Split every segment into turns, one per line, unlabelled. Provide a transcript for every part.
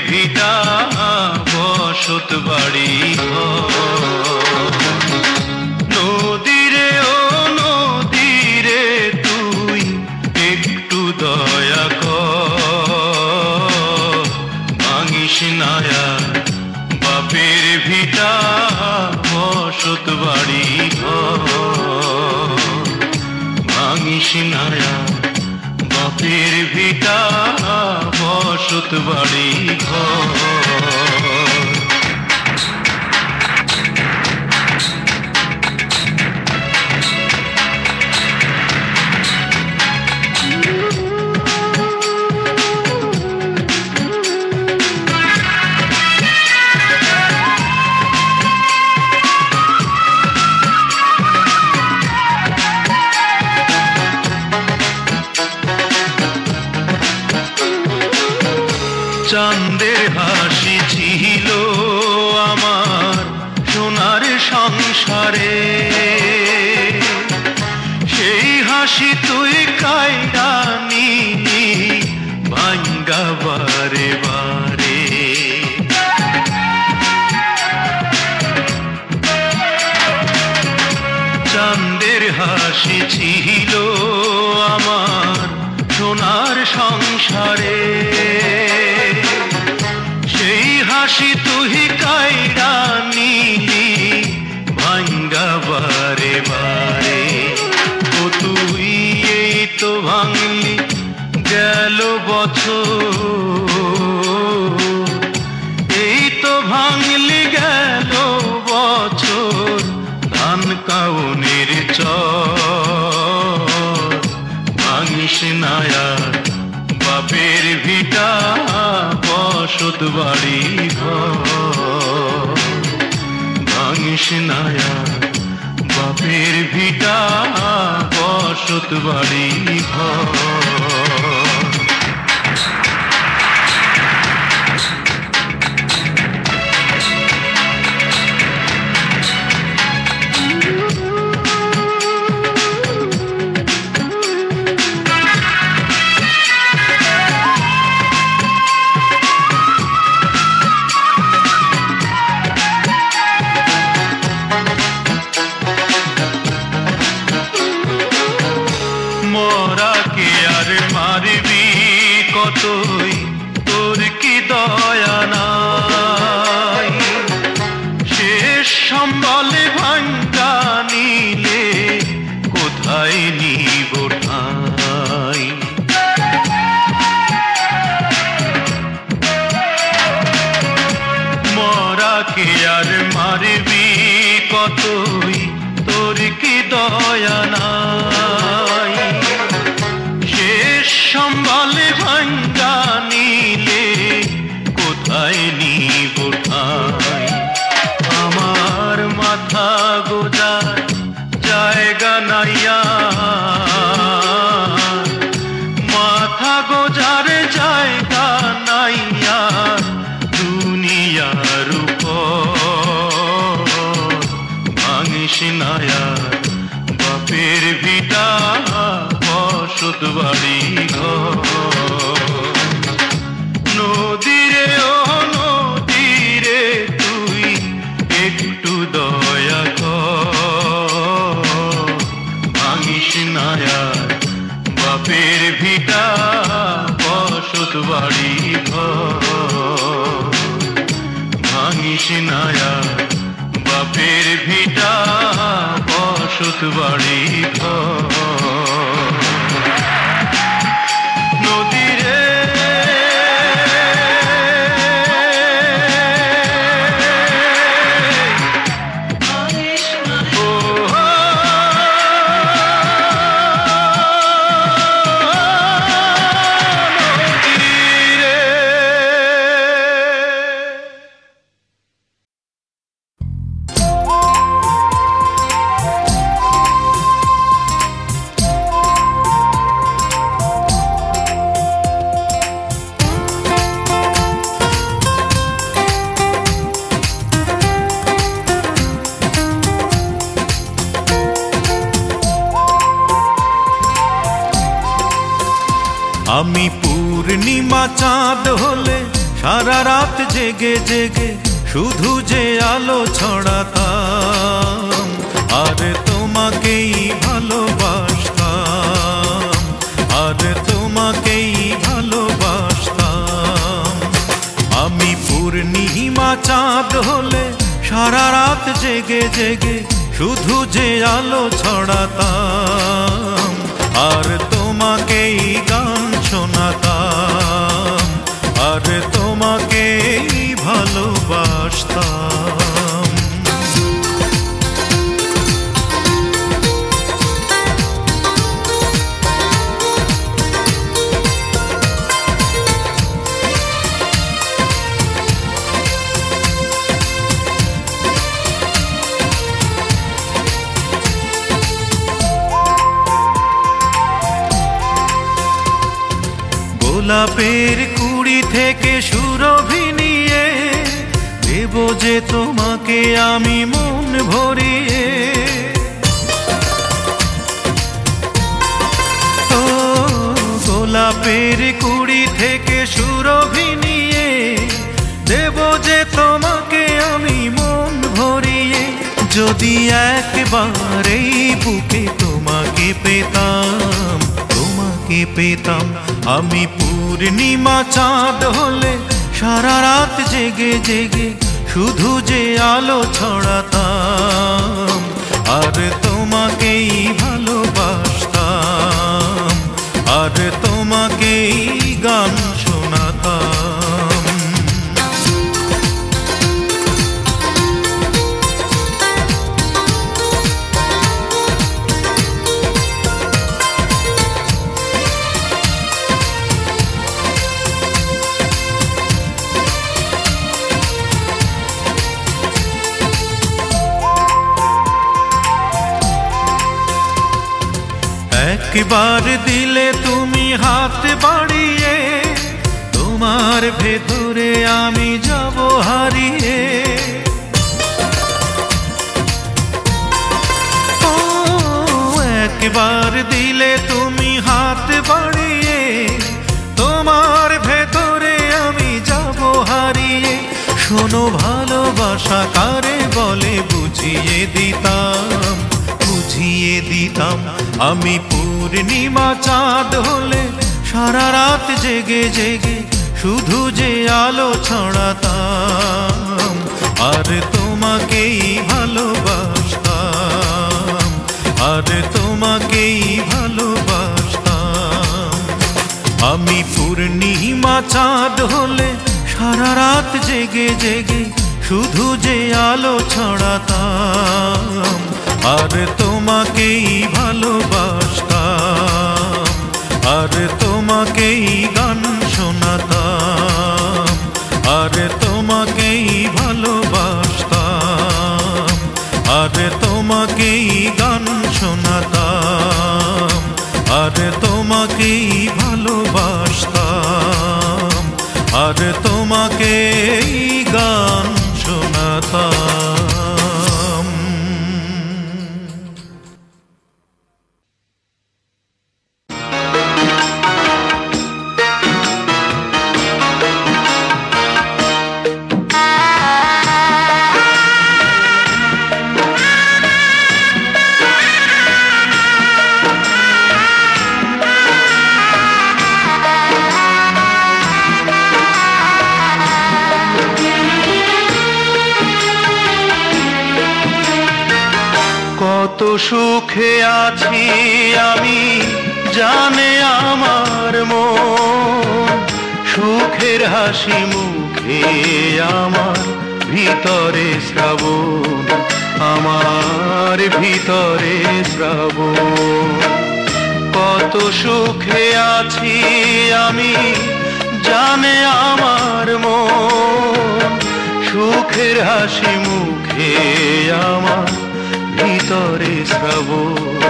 ভিটা বসত বাড়ি নদীরে ও নদীরে তুই একটু দয়া কর ভাঙিস নায়া বাপের ভিটা বসত বাড়ি ভাঙিস নায়া বাপের ভিটা বসত বাড়ি চাঁদের হাসি ছিল আমার সোনার সংসারে সেই হাসি তুই কাইরা নিলি ভাঙ্গা বারে বারে চাঁদের হাসি ছিল আমার সোনার সংসারে সেই হাসি তুই কাইরা নিলি ভাঙ্গা বারে বারে ও তুই এই তো ভাঙলি গেল বছর এই তো ভাঙলি গেল বছর ধান কাউনের চর ভাঙিস নায়া বাপের ভিটা বসত বাড়ি ভাঙিস নায়া বাপের ভিটা বসত বাড়ি মারবি কতই তোর কি দয়া নাই শেষ সম্বলে ভাঙ্গা নিলে কোথায় নিব ঠাই মরাকে আর মারবি কতই তোর কি দয়া নাই সম্বলে ভাঙ্গা নিলে কোথায় নিব ঠাই আমার মাথা গোজার জায়গা নাইয়া মাথা গোজার জায়গা নাইয়া দুনিয়ার উপর ভাঙিস নায়া বাপের ভিটা বসত বাড়ি নদীরে ও নদীরে তুই একটু দয়া কর ভাঙিস নায়া বাপের ভিটা বসত বাড়ি ভাঙিস নায়া বাপের ভিটা বসত বাড়ি নদীরে
আমি পূর্ণিমা চাঁদ হলে সারা রাত জেগে জেগে শুধু যে আলো ছড়াতাম, আর তোমাকেই ভালোবাসতাম, আর তোমাকেই ভালোবাসতাম। আমি পূর্ণিমা চাঁদ হলে সারা রাত জেগে জেগে শুধু যে আলো ছড়াতাম, আর তোমাকেই গান শোনাতাম, আর তোমাকেই ভালোবাসতাম। গোলাপের কুড়ি থেকে সুরভি নিয়ে দেব যে তোমাকে আমি মন ভরিয়ে। ও গোলাপের কুড়ি থেকে সুরভি নিয়ে দেব যে তোমাকে আমি মন ভরিয়ে। যদি একবার এই বুকে তোমাকে পেতাম, তোমাকে পেতাম, আমি পূর্ণিমা চাঁদ হলে সারা রাত জেগে জেগে শুধু যে আলো ছড়াতাম, আর তোমাকেই ভালোবাসতাম, আর তোমাকেই গান শোনাতাম। একবার দিলে তুমি হাত বাড়িয়ে, তোমার ভেতরে আমি যাব হারিয়ে। ও একবার দিলে তুমি হাত বাড়িয়ে, তোমার ভেতরে আমি যাব হারিয়ে। শোনো ভালোবাসা কারে বলে বুঝিয়ে দিতাম, বুঝিয়ে দিতাম। আমি পূর্ণিমা চাঁদ হলে সারা রাত জেগে জেগে শুধু যে আলো ছড়াতাম, আর তোমাকেই ভালোবাসতাম, আর তোমাকেই ভালোবাসতাম। আমি পূর্ণিমা চাঁদ হলে সারা রাত জেগে জেগে শুধু যে আলো ছড়াতাম, আর তোমাকেই ভালোবাসতাম, আর তোমাকেই গান শোনাতাম, আর তোমাকেই ভালোবাসতাম, আর তোমাকেই গান শোনাতাম, আর তোমাকেই ভালোবাসতাম, আর তোমাকেই গান শোনাতাম।
কত সুখে আছি আমি জানে আমার মন, সুখের হাসি মুখে আমার ভিতরে শ্রাবণ, আমার ভিতরে শ্রাবণ। কত সুখে আছি আমি জানে আমার মন, সুখের হাসি মুখে আমার ভিতরে শ্রাবণ,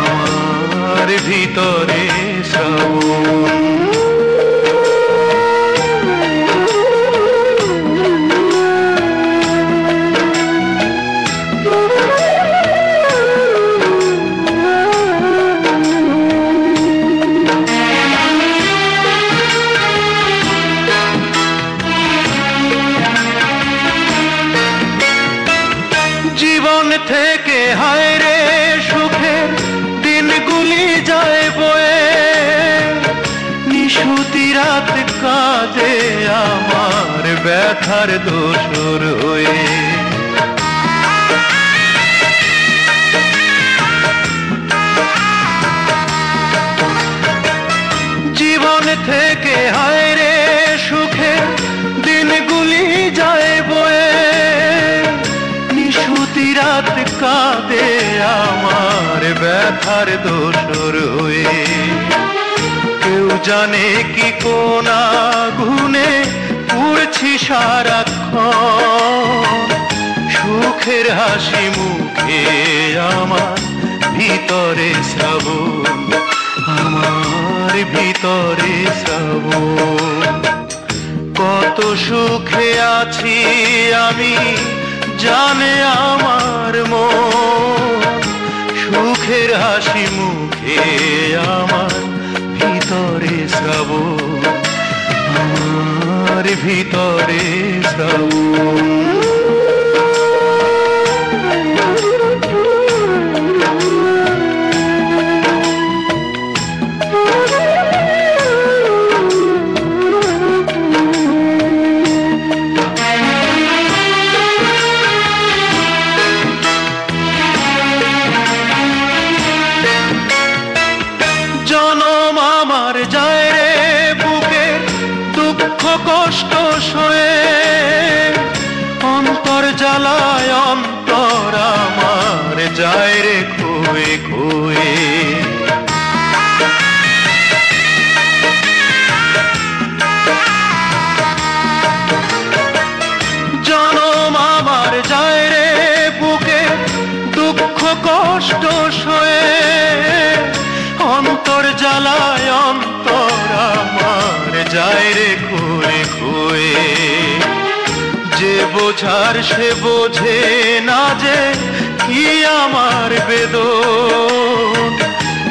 আমার ভিতরে শ্রাবণ। থেকে হায় রে সুখের দিনগুলি যায় বয়ে, নিশুতি রাত কাঁদে আমার ব্যথার দোসর হয়ে। জীবন থেকে হায় রে সুখের দিনগুলি যায় বয়ে, নিশুতি রাত কাঁদে আমার ব্যথার দোসর হয়ে। কেউ জানে কি কোন আগুনে পুড়ছি সারাক্ষণ, সুখের হাসি মুখে আমার ভিতরে শ্রাবণ, আমার ভিতরে শ্রাবণ। কত সুখে আছি আমি জানে আমার মন, সুখের হাসি মুখে আমার ভিতরে শ্রাবণ, আমার ভিতরে শ্রাবণ। কষ্ট সয়ে অন্তর জ্বালায় অন্তর আমার যায় রে খুয়ে খুয়ে। জনম আমার যায় রে বুকে দুঃখ কষ্ট সয়ে, অন্তর জ্বালায় অন্তর আমার যায় রে খুয়ে খুয়ে। যে বোঝার সে বোঝে না যে কি আমার বেদন,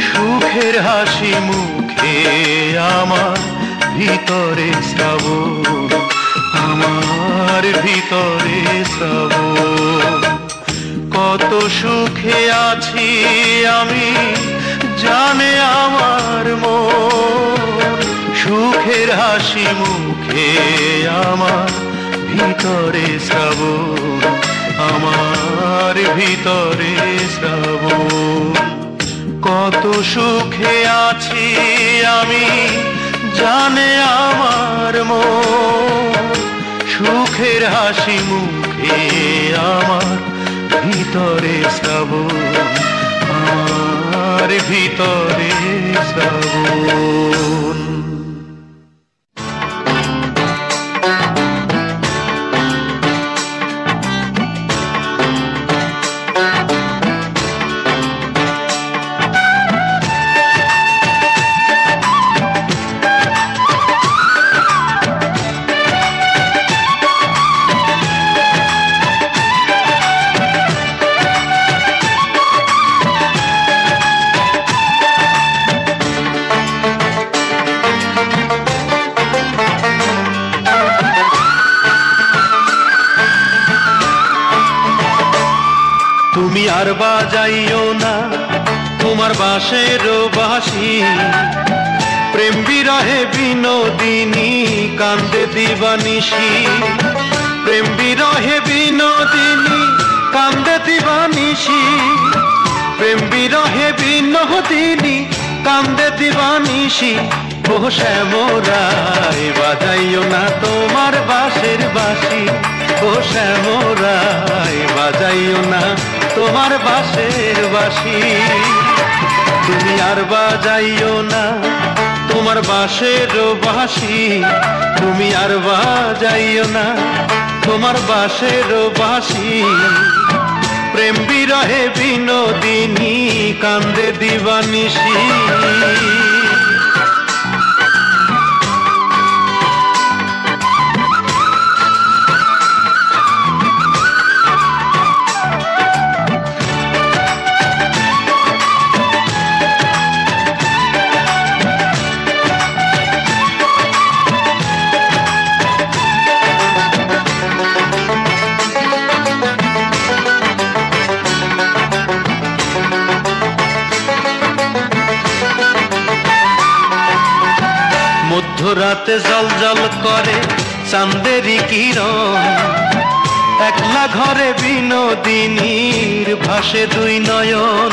সুখের হাসি মুখে আমার ভিতরে শ্রাবণ, আমার ভিতরে শ্রাবণ। কত সুখে আছি আমি জানে আমার মন, সুখের হাসি মুখে আমার ভিতরে শ্রাবণ, আমার ভিতরে শ্রাবণ। কত সুখে আছি আমি জানে আমার মন, সুখের হাসি মুখে আমার ভিতরে শ্রাবণ, আমার ভিতরে শ্রাবণ। তুমি আর বাজাইও না তোমার বাঁশের বাঁশি, প্রেম বিরহে বিনোদিনী কান্দে দিবানিশি, প্রেম বিরহে বিনোদিনী কান্দে দিবানিশি, প্রেম বিরহে বিনোদিনী কান্দে দিবানিশি। ও শ্যামরায় বাজাইও না তোমার বাঁশের বাঁশি, ও শ্যামরায় বাজাইও না তোমার বাঁশের বাঁশি। তুমি আর বাজাইও না তোমার বাঁশের বাঁশি, তুমি আর বাজাইও না তোমার বাঁশের বাঁশি, প্রেম বিরহে বিনোদিনী কান্দে দিবানিশি। রাতে জল জল করে চাঁদেরই কিরণ, একলা ঘরে বিনোদিনীর ভাসে দুই নয়ন।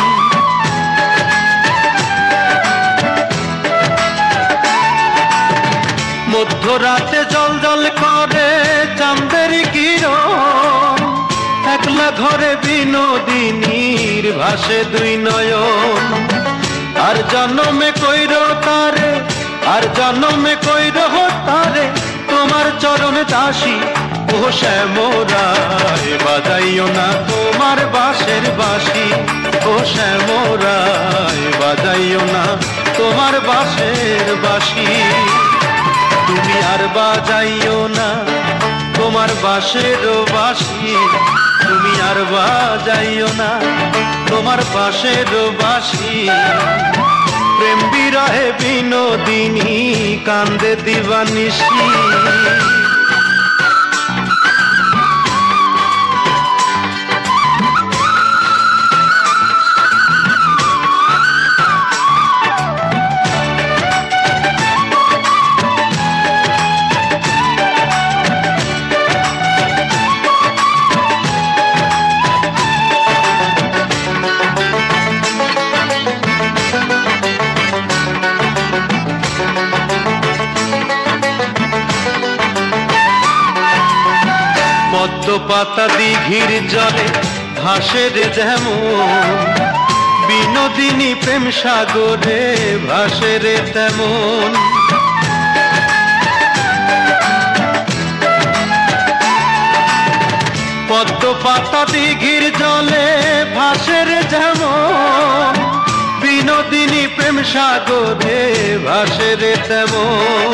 মধ্যরাতে জল জল করে চাঁদেরই কিরণ, একলা ঘরে বিনোদিনীর ভাসে দুই নয়ন। আর জন্মে কইর তারে, আর জন্মে কইর তারে তোমার চরণ দাসী। ও শ্যামরায় বাজাইও না তোমার বাঁশের বাঁশি, ও শ্যামরায় বাজাইও না তোমার বাঁশের বাঁশি। তুমি আর বাজাইও না তোমার বাঁশের বাঁশি, তুমি আর বাজাইও না তোমার বাঁশের বাঁশি। প্রেম বিরহে বিনোদিনী কান্দে দিবানিশি। পদ্ম পাতা দিঘির জলে ভাসে রে যেমন, বিনোদিনী প্রেম সাগরে ভাসে রে তেমন। পদ্ম পাতা দিঘির জলে ভাসে রে যেমন, বিনোদিনী প্রেম সাগরে ভাসে রে তেমন।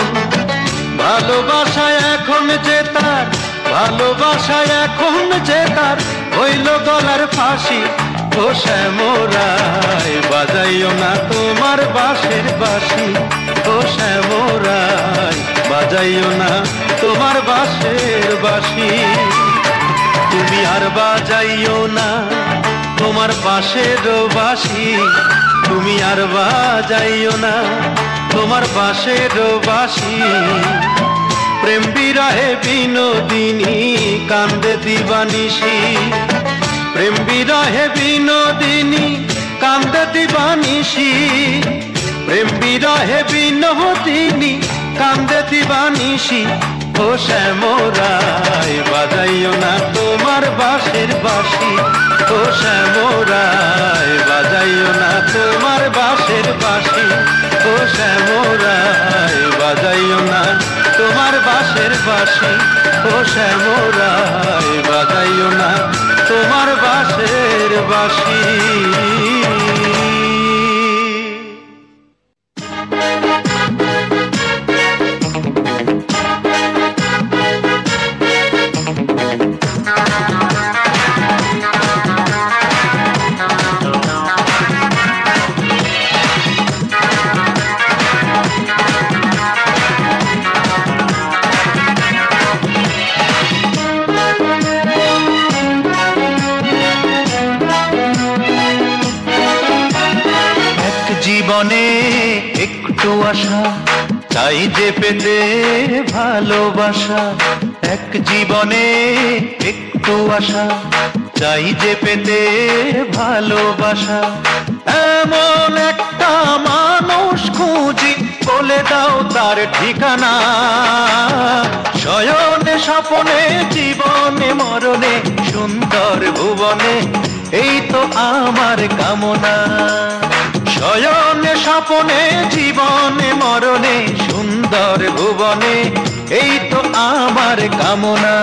ভালোবাসায় এখন যে তার, ভালোবাসায় এখন যে তার হইল গলার ফাঁসি। ও শ্যামরায় বাজাইও না তোমার বাঁশের বাঁশি, ও শ্যামরায় বাজাইও না তোমার বাঁশের বাঁশি। তুমি আর বাজাইও না তোমার বাঁশের বাঁশি, তুমি আর বাজাইও না তোমার বাঁশের বাঁশি। প্রেম বিরহে বিনোদিনী কান্দে দিবানিশি, প্রেম বিরহে বিনোদিনী কান্দে দিবানিশি। প্রেম বিরহে বিনোদিনী কান্দে দিবানিশি। ও শ্যামরায় বাজাইও না তোমার বাঁশের বাঁশি, ও শ্যামরায় বাজাইও না তোমার বাঁশের বাঁশি, ও শ্যামরায় বাজাইও না তোমার বাঁশের বাঁশি, ও শ্যামরায় বাজাইও না তোমার বাঁশের বাঁশি। জীবনে একটু আশা চাই যে পেতে ভালোবাসা, এক জীবনে একটু আশা চাই যে পেতে ভালোবাসা। এমন একটা মানুষ খুঁজি বলে দাও তার ঠিকানা, শয়নে স্বপনে জীবনে মরণে সুন্দর ভুবনে এই তো আমার কামনা। শয়নে স্বপনে জীবনে মরণে সুন্দর ভুবনে এই তো আমার কামনা।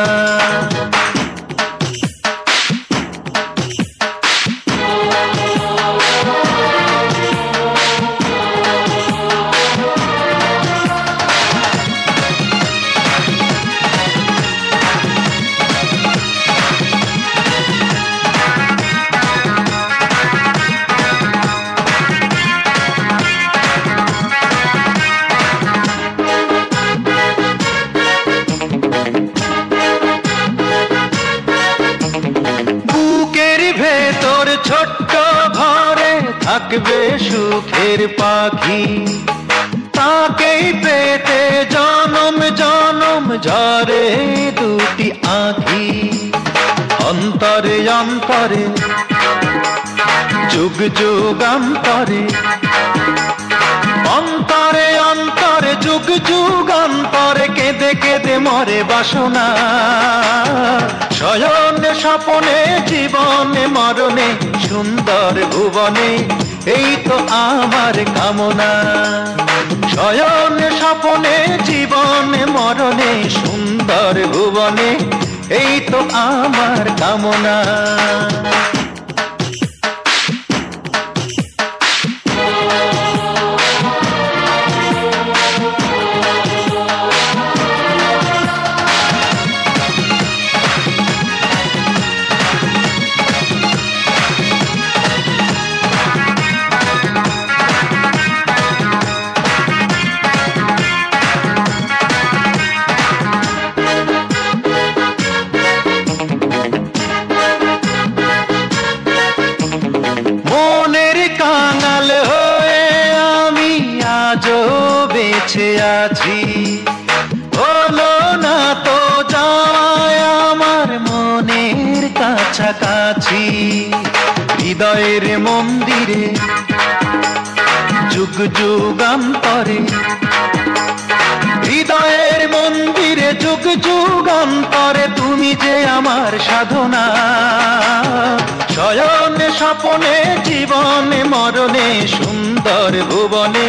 থাকবে সুখের পাখি, তাকেই পেতে জনম জনম ঝরে দুটি আঁখি। অন্তরে অন্তরে যুগ যুগান্তরে, অন্তরে অন্তরে যুগ যুগান্তরে কেঁদে কেঁদে মরে বাসনা। শয়নে স্বপনে জীবনে মরণে সুন্দর ভুবনে এই তো আমার কামনা। শয়নে স্বপনে জীবনে মরণে সুন্দর ভুবনে এই তো আমার কামনা। আছি হলো না তো যায় আমার মনের কাছাকাছি। হৃদয়ের মন্দিরে যুগ যুগান্তরে, হৃদয়ের মন্দিরে যুগ যুগান্তরে তুমি যে আমার সাধনা। শয়নে স্বপনে জীবনে মরণে সুন্দর ভুবনে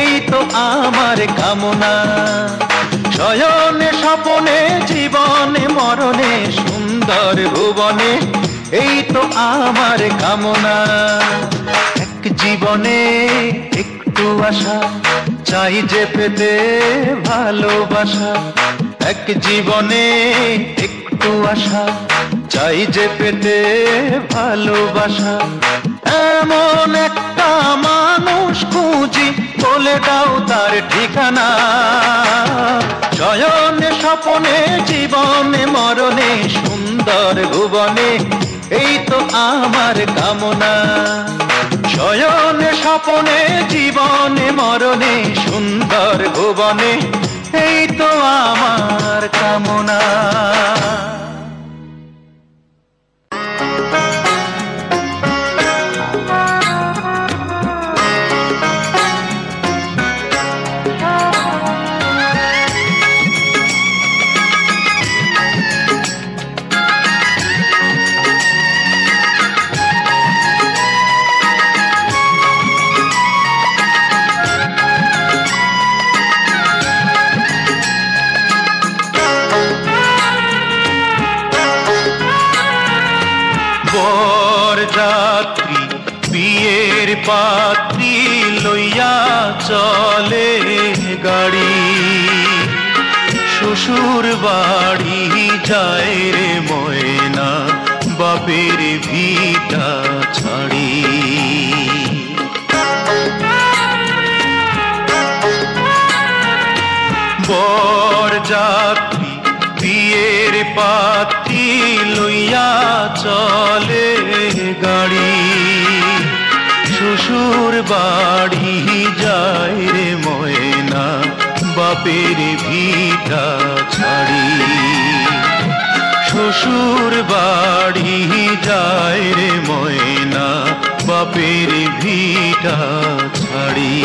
এই তো আমার কামনা। শয়নে স্বপনে জীবনে মরণে সুন্দর ভুবনে এই তো আমার কামনা। এক জীবনে একটু আশা চাই যে পেতে ভালোবাসা। এক জীবনে একটু আশা চাই যে পেতে ভালোবাসা। এমন একটা মানুষ খুঁজি বলে দাও তার ঠিকানা। শয়নে স্বপনে জীবনে মরণে সুন্দর ভুবনে এই তো আমার কামনা। শয়নে স্বপনে জীবনে মরণে সুন্দর ভুবনে এই তো আমার কামনা। বরযাত্রী বিয়ের পাত্রী লইয়া চলে গাড়ি। শ্বশুর বাড়ি যায় রে ময়না বাপের ভিটা ছাড়ি। বরযাত্রী বিয়ের পাত্রী লইয়া চলে গাড়ি। শ্বশুর বাড়ি যায় রে ময়না বাপের ভিটা ছাড়ি। শ্বশুর বাড়ি যায় রে ময়না বাপের ভিটা ছাড়ি।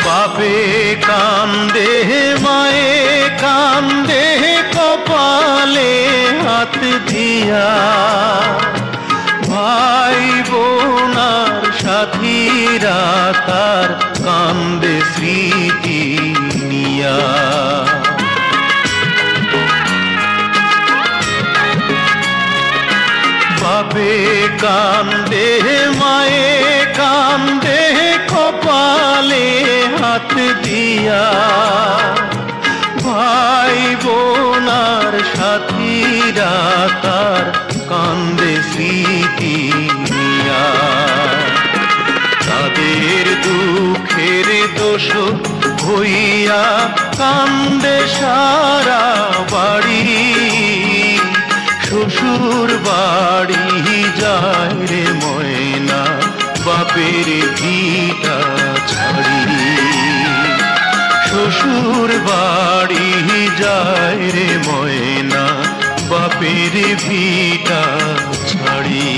বাপে কান্দে মায়ে কান্দে কপালে হাত দিয়া। ভাই বোনার সাথীরা তার কান্দে স্মৃতি নিয়া। বাপে কান্দে মায়ে দিয়া, ভাই বোনার সাথীরা তার কান্দে স্মৃতি নিয়া। তাদের দুঃখের দোষ হইয়া কান্দে সারা বাড়ি, শ্বশুর বাড়ি যায় রে ময়না বাপের ভিটা ছাড়ি। শ্বশুর বাড়ি যায় রে ময়না বাপের ভিটা ছাড়ি।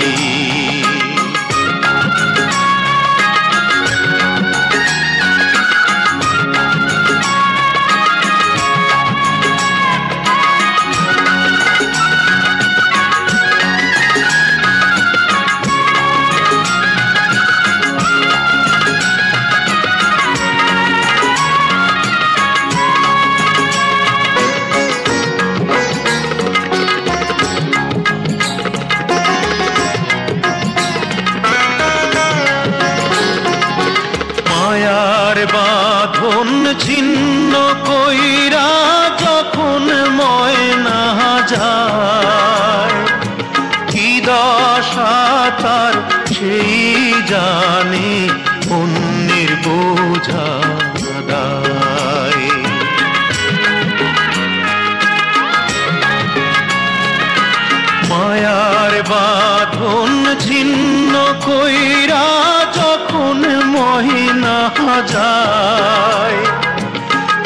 বাঁধন ছিন্ন কইরা যখন ময়না যায়, কি দশা তার সেই জানে অন্যের বোঝা দায়। মায়ার বাঁধন ছিন্ন কইরা যখন মহিনা যায়,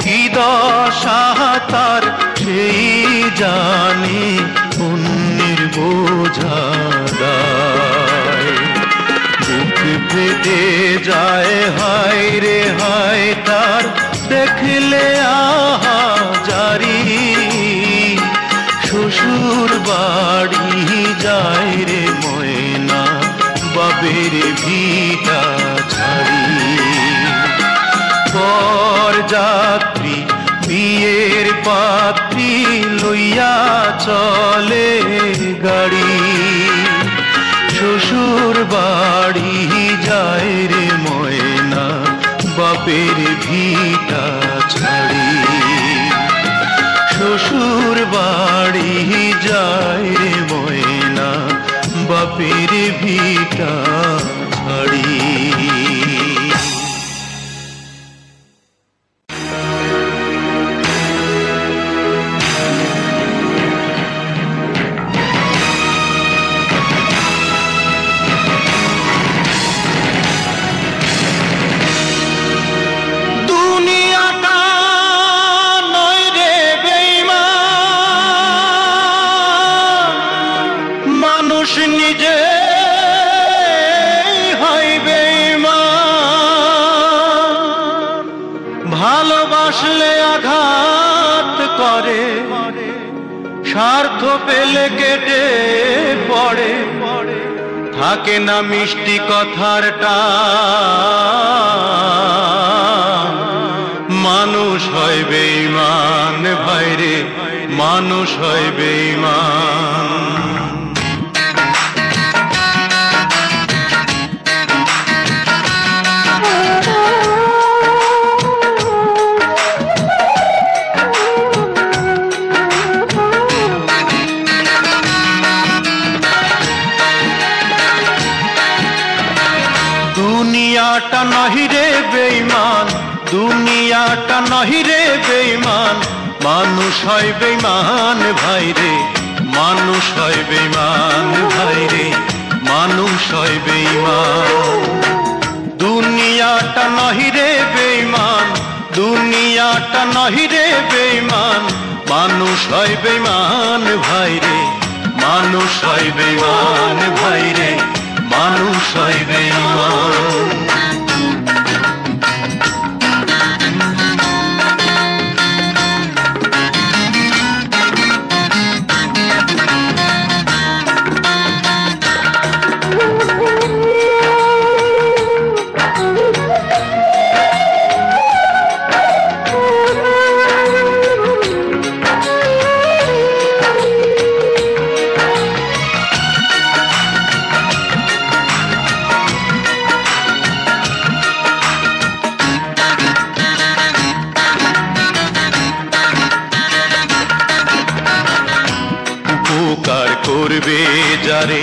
কি দশা তার সেই জানে অন্যের বোঝা দায়। বুক ফেটে যায় হায় রে হায় তার দেখলে আহা জারি, শ্বশুর বাড়ি যায় রে ময়না বাপের ভিটা ছাড়ি। পর যাত্রী বিয়ের পাত্রী লইয়া চলে গাড়ি, শ্বশুর বাড়ি যায় রে ময়না বাপের ভিটা ছাড়ি। শ্বশুর বাড়ি যায় রে ময়না বাপের ভিটা ছাড়ি। নিজে হয় বেঈমান, ভালোবাসলে আঘাত করে, স্বার্থ পেলে কেটে পড়ে, থাকে না মিষ্টি কথার টান। মানুষ হয় বেঈমান ভাইরে, মানুষ হয় বেঈমান। দুনিয়াটা নহি রে বেঈমান, দুনিয়াটা নহি রে বেঈমান, মানুষ হয় বেঈমান ভাইরে, মানুষ হয় বেঈমান ভাইরে, মানুষ হয় বেঈমান। দুনিয়াটা নহি রে বেঈমান, দুনিয়াটা নহি রে বেঈমান, মানুষ হয় বেঈমান ভাইরে, মানুষ হয় বেঈমান ভাইরে, মানুষ হয় বেঈমান। করবে যারে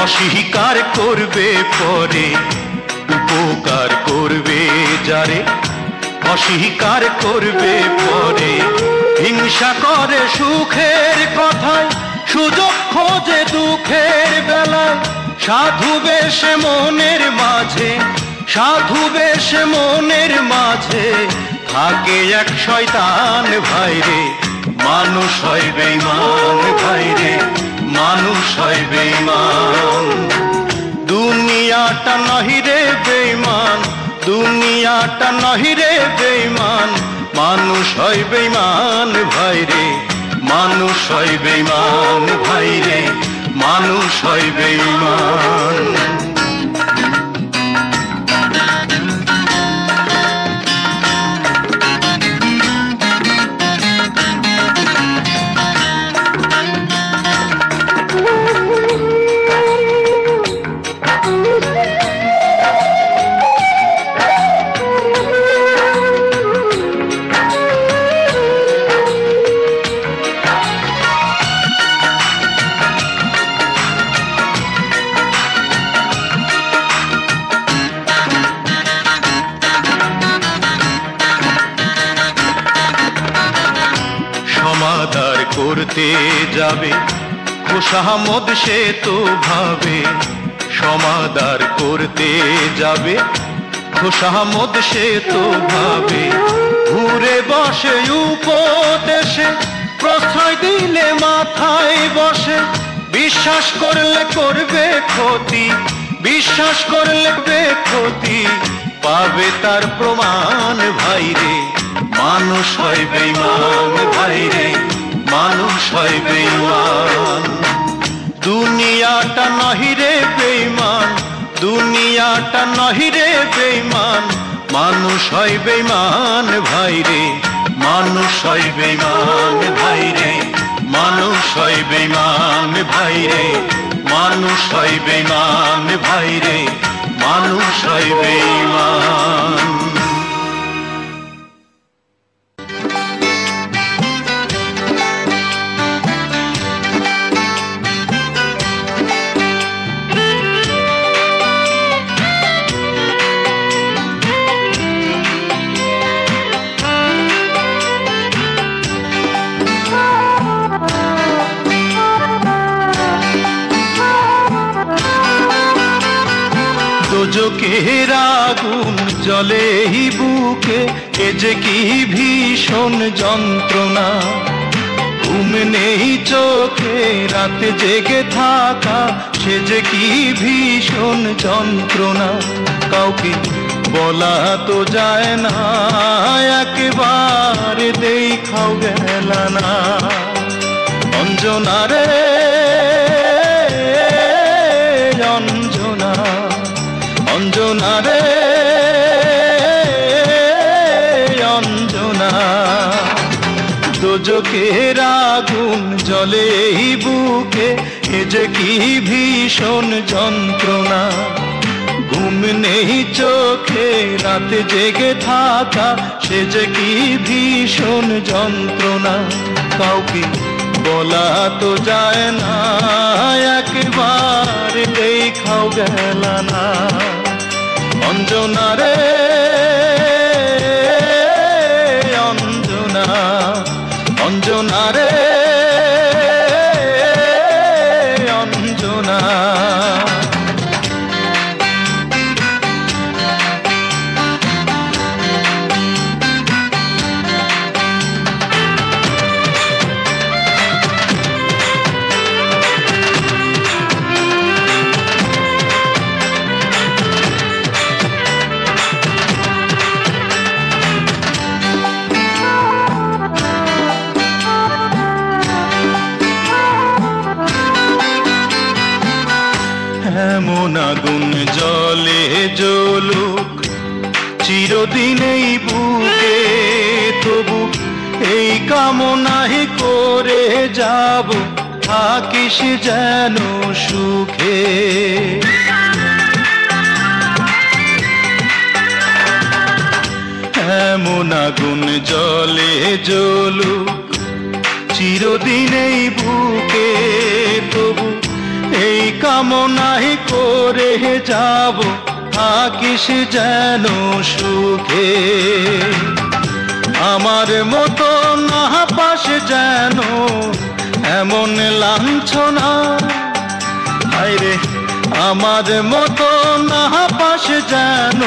অস্বীকার করবে পরে, উপকার করবে যারে অস্বীকার করবে পরে, হিংসা করে সুখের কথায় সুযোগ খোঁজে দুঃখের বেলায়, সাধু বেশে মনের মাঝে, সাধু বেশে মনের মাঝে থাকে এক শয়তান ভাইরে, মানুষ হয় বেঈমান ভাইরে, মানুষ হয় বেঈমান। দুনিয়াটা নহিরে বেঈমান, দুনিয়াটা নহিরে বেঈমান, মানুষ হয় বেঈমান ভাইরে, মানুষ হয় বেঈমান ভাইরে, মানুষ হয় বেঈমান। সমাদার করতে যাবে খোশামদ সে তো ভাবে, সমাদার করতে যাবে খোশামদ সে তো ভাবে, ঘুরে বসে উপদেশে প্রশ্রয় দিলে মাথায় বসে, বিশ্বাস করলে করবে ক্ষতি, বিশ্বাস করলে ক্ষতি পাবে তার প্রমাণ ভাইরে, মানুষ হয় বেঈমান ভাইরে, মানুষ হয় বেঈমান। দুনিয়াটা নহিরে বেঈমান, দুনিয়াটা নহিরে বেঈমান, মানুষ হয় বেঈমান ভাইরে, মানুষ হয় বেঈমান ভাইরে, মানুষ হয় বেঈমান ভাইরে, মানুষ হয় বেঈমান ভাইরে, মানুষ হয় বেঈমান। দোজখের আগুন জ্বলে বুকে, এ যে কি ভীষণ যন্ত্রণা, ঘুম নেই চোখে রাতে জেগে থাকা, সে যে কি ভীষণ যন্ত্রণা, কাউকে বলা তো যায় না, একেবারে দেখাও গেল না। অঞ্জনা রে অঞ্জনা, অঞ্জনা রে অঞ্জনা, দোজখের আগুন জ্বলে বুকে, এ যে কি ভীষণ যন্ত্রণা, ঘুম নেই চোখে রাতে জেগে থাকা, সে যে কি ভীষণ যন্ত্রণা, কাউকে বলা তো যায় না, একবার দেখাও গেল না। অঞ্জনা রে অঞ্জনা, অঞ্জনা রে অঞ্জনা। এমন আগুন জলে জ্বলুক চিরদিন এই বুকে, তবু এই কামনাই করে যাব, থাকিস যেন সুখে। এমন আগুন জলে জ্বলুক চিরদিনেই বুকে, তবু এই কামনাই করে যাব থাকিস যেন সুখে। আমার মতো না পাশ যেন এমন লাঞ্ছনা, হায়রে আমার মতো না পাশ যেন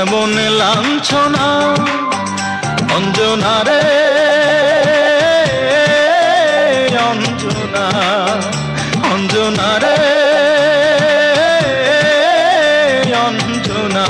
এমন লাঞ্ছনা। অঞ্জনা রে অঞ্জনা, অঞ্জনা রে অঞ্জনা।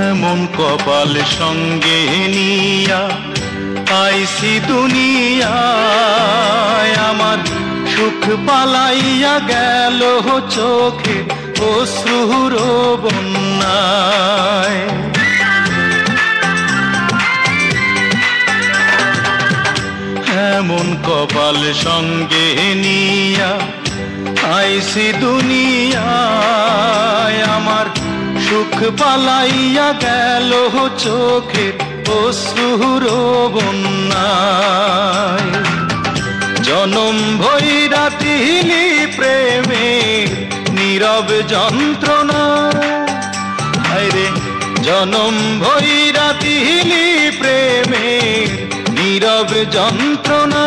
এমন কপাল সঙ্গে নিয়া আইসি দুনিয়ায়, আমার সুখ পালাইয়া গেল চোখে অশ্রুর বন্যায়। এমন কপাল সঙ্গে নিয়া আইসি দুনিয়ায়, আমার সুখ পালাইয়া গেল চোখে অশ্রুর বন্যায়। জনম ভৈরা তিলি প্রেমে নীরব যন্ত্রণা, হায়রে জনম ভৈরা তিলি প্রেমে নীরব যন্ত্রণা।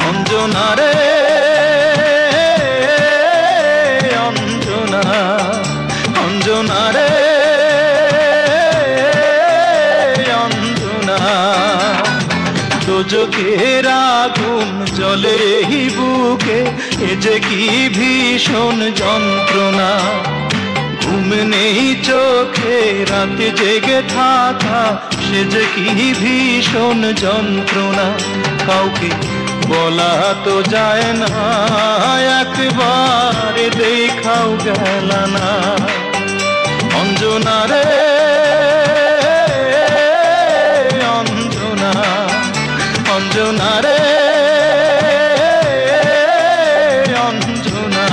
অঞ্জনা রে অঞ্জনা, অঞ্জনা রে অঞ্জনা। দোজখের আগুন জ্বলে এই বুকে, এ যে কি ভীষণ যন্ত্রণা। ঘুম নেই চোখে রাতে জেগে থাকা, সে যে কি ভীষণ যন্ত্রণা। কাউকে বলা তো যায় না, একবার দেখাও গেল না। অঞ্জনা রে অঞ্জনা, অঞ্জনা রে অঞ্জনা।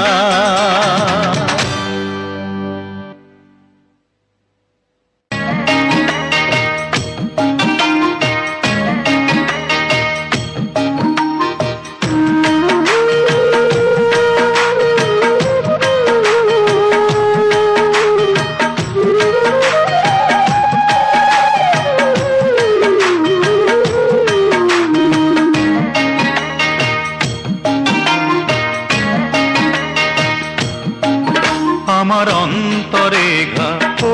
আমার অন্তরেখা, ও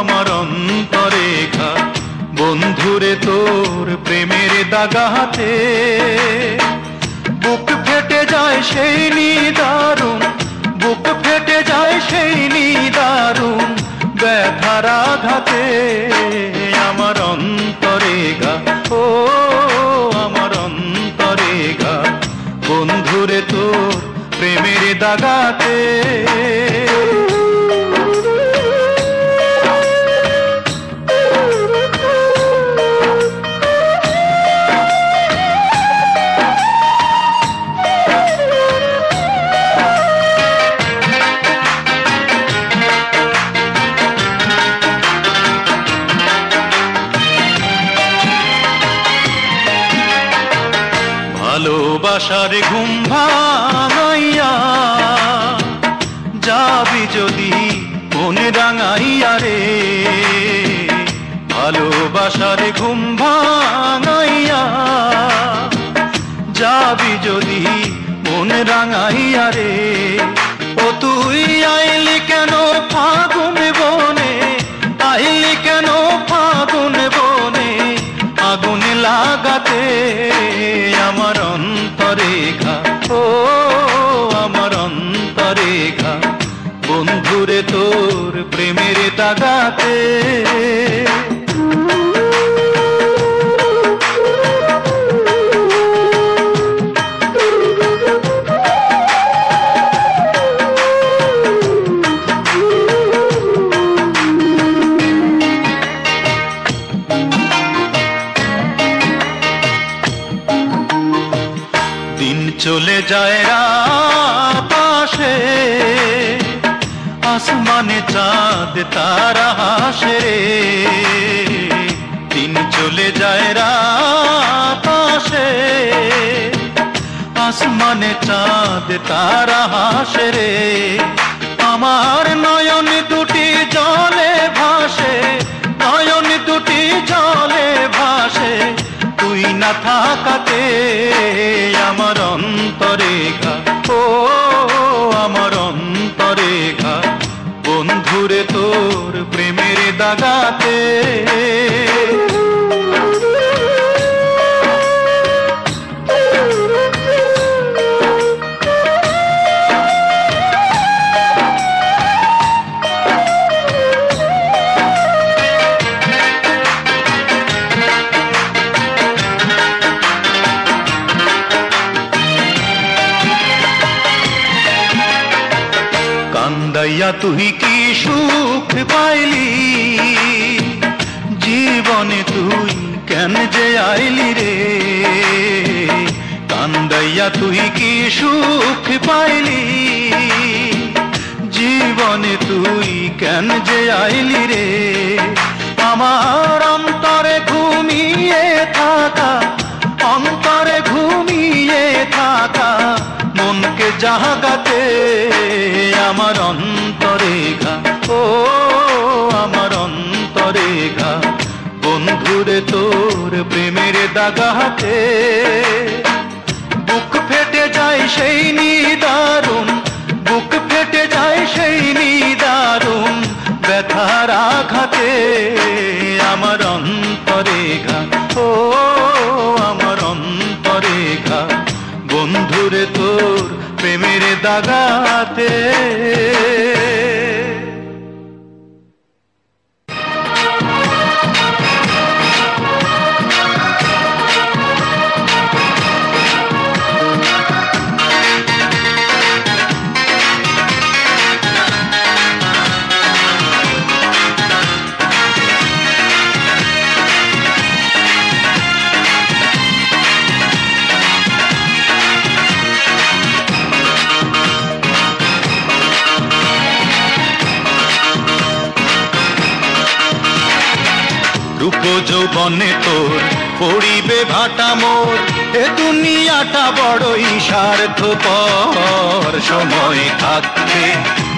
আমার অন্তরেখা, বন্ধুরে তোর প্রেমের দাগাতে বুক ফেটে যায় সেই নিদারুণ, বুক ফেটে যায় সেই নিদারুণ ব্যথার আঘাতে। আমার অন্তরেখা, ও আমার অন্তরেখা, বন্ধুরে তোর প্রেমের দাগাতে। ভালোবাসার ঘুম ভাঙাইয়া যাবি যদি মনে রাঙাইয়া রে, ভালোবাসার ঘুম ভাঙাইয়া যাবি যদি মনে রাঙাইয়া রে। ও তুই আইলি কেন ফাগুন বনে, আইলি কেন ফাগুন বনে আগুন লাগাতে। আমার অন্তরেখা, ও আমার অন্তরেখা, বন্ধুরে তোর প্রেমের দাগাতে। চলে যায় রাত আসে, আসমানে চাঁদ তারা হাসে রে। দিন চলে যায় রাত আসে, আসমানে চাঁদ তারা হাসে রে। আমার নয়ন দুটি জলে ভাসে, নয়ন দুটি জলে ভাসে, তুই না থাকাতে আমার অন্তরে ঘা, ও আমার অন্তরে ঘা, বন্ধুরে তোর প্রেমের দাগাতে। কান্দাইয়া তুই কি সুখ পাইলি, জীবনে তুই কেন যে আইলি রে। কান্দাইয়া তুই কি সুখ পাইলি, জীবনে তুই কেন যে আইলি রে। আমার অন্তরে ঘুমিয়ে থাকা, অন্তরে ঘুমিয়ে থাকা মনকে জাগাতে আমার অন্তরে ঘা, ও আমার অন্তরে ঘা, বন্ধুরে তোর প্রেমের দাগাতে। বুক ফেটে যায় সেই নিদারুণ, বুক ফেটে যায় সেই নিদারুণ ব্যথার আঘাতে আমার অন্তরে ঘা, ও আমার অন্তরে ঘা, বন্ধুরে তোর প্রেমের দাগাতে। রূপ যৌবনে তোর পড়িবে ভাটা মোর, এ দুনিয়াটা বড়ই স্বার্থপর। সময় থাকতে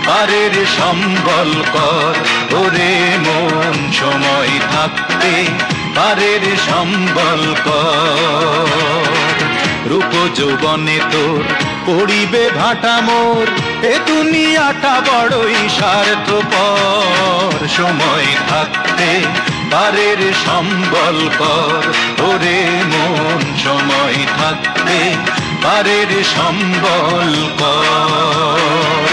পারের সম্বল কর ওরে মন, সময় থাকতে পারের সম্বল কর। রূপ যৌবনে তোর পড়িবে ভাটা মোর, এ দুনিয়াটা বড়ই স্বার্থপর। সময় থাকতে পারের সম্বল কর ওরে মন, সময় থাকতে পারের সম্বল কর।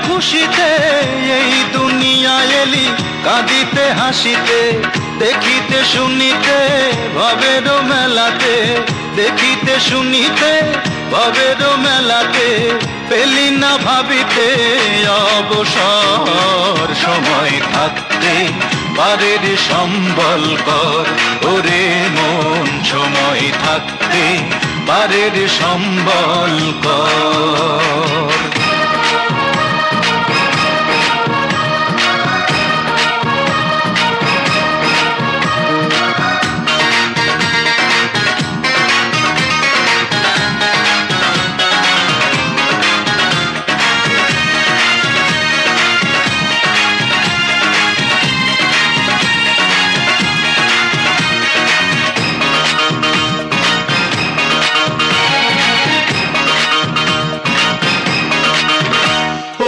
খুশিতে এই দুনিয়া এলি, কাঁদিতে হাসিতে, দেখিতে শুনিতে ভবের মেলাতে, দেখিতে শুনিতে ভবের মেলাতে, পেলি না ভাবিতে অবসর। সময় থাকতে পারের সম্বল কর ওরে মন, সময় থাকতে পারের সম্বল কর।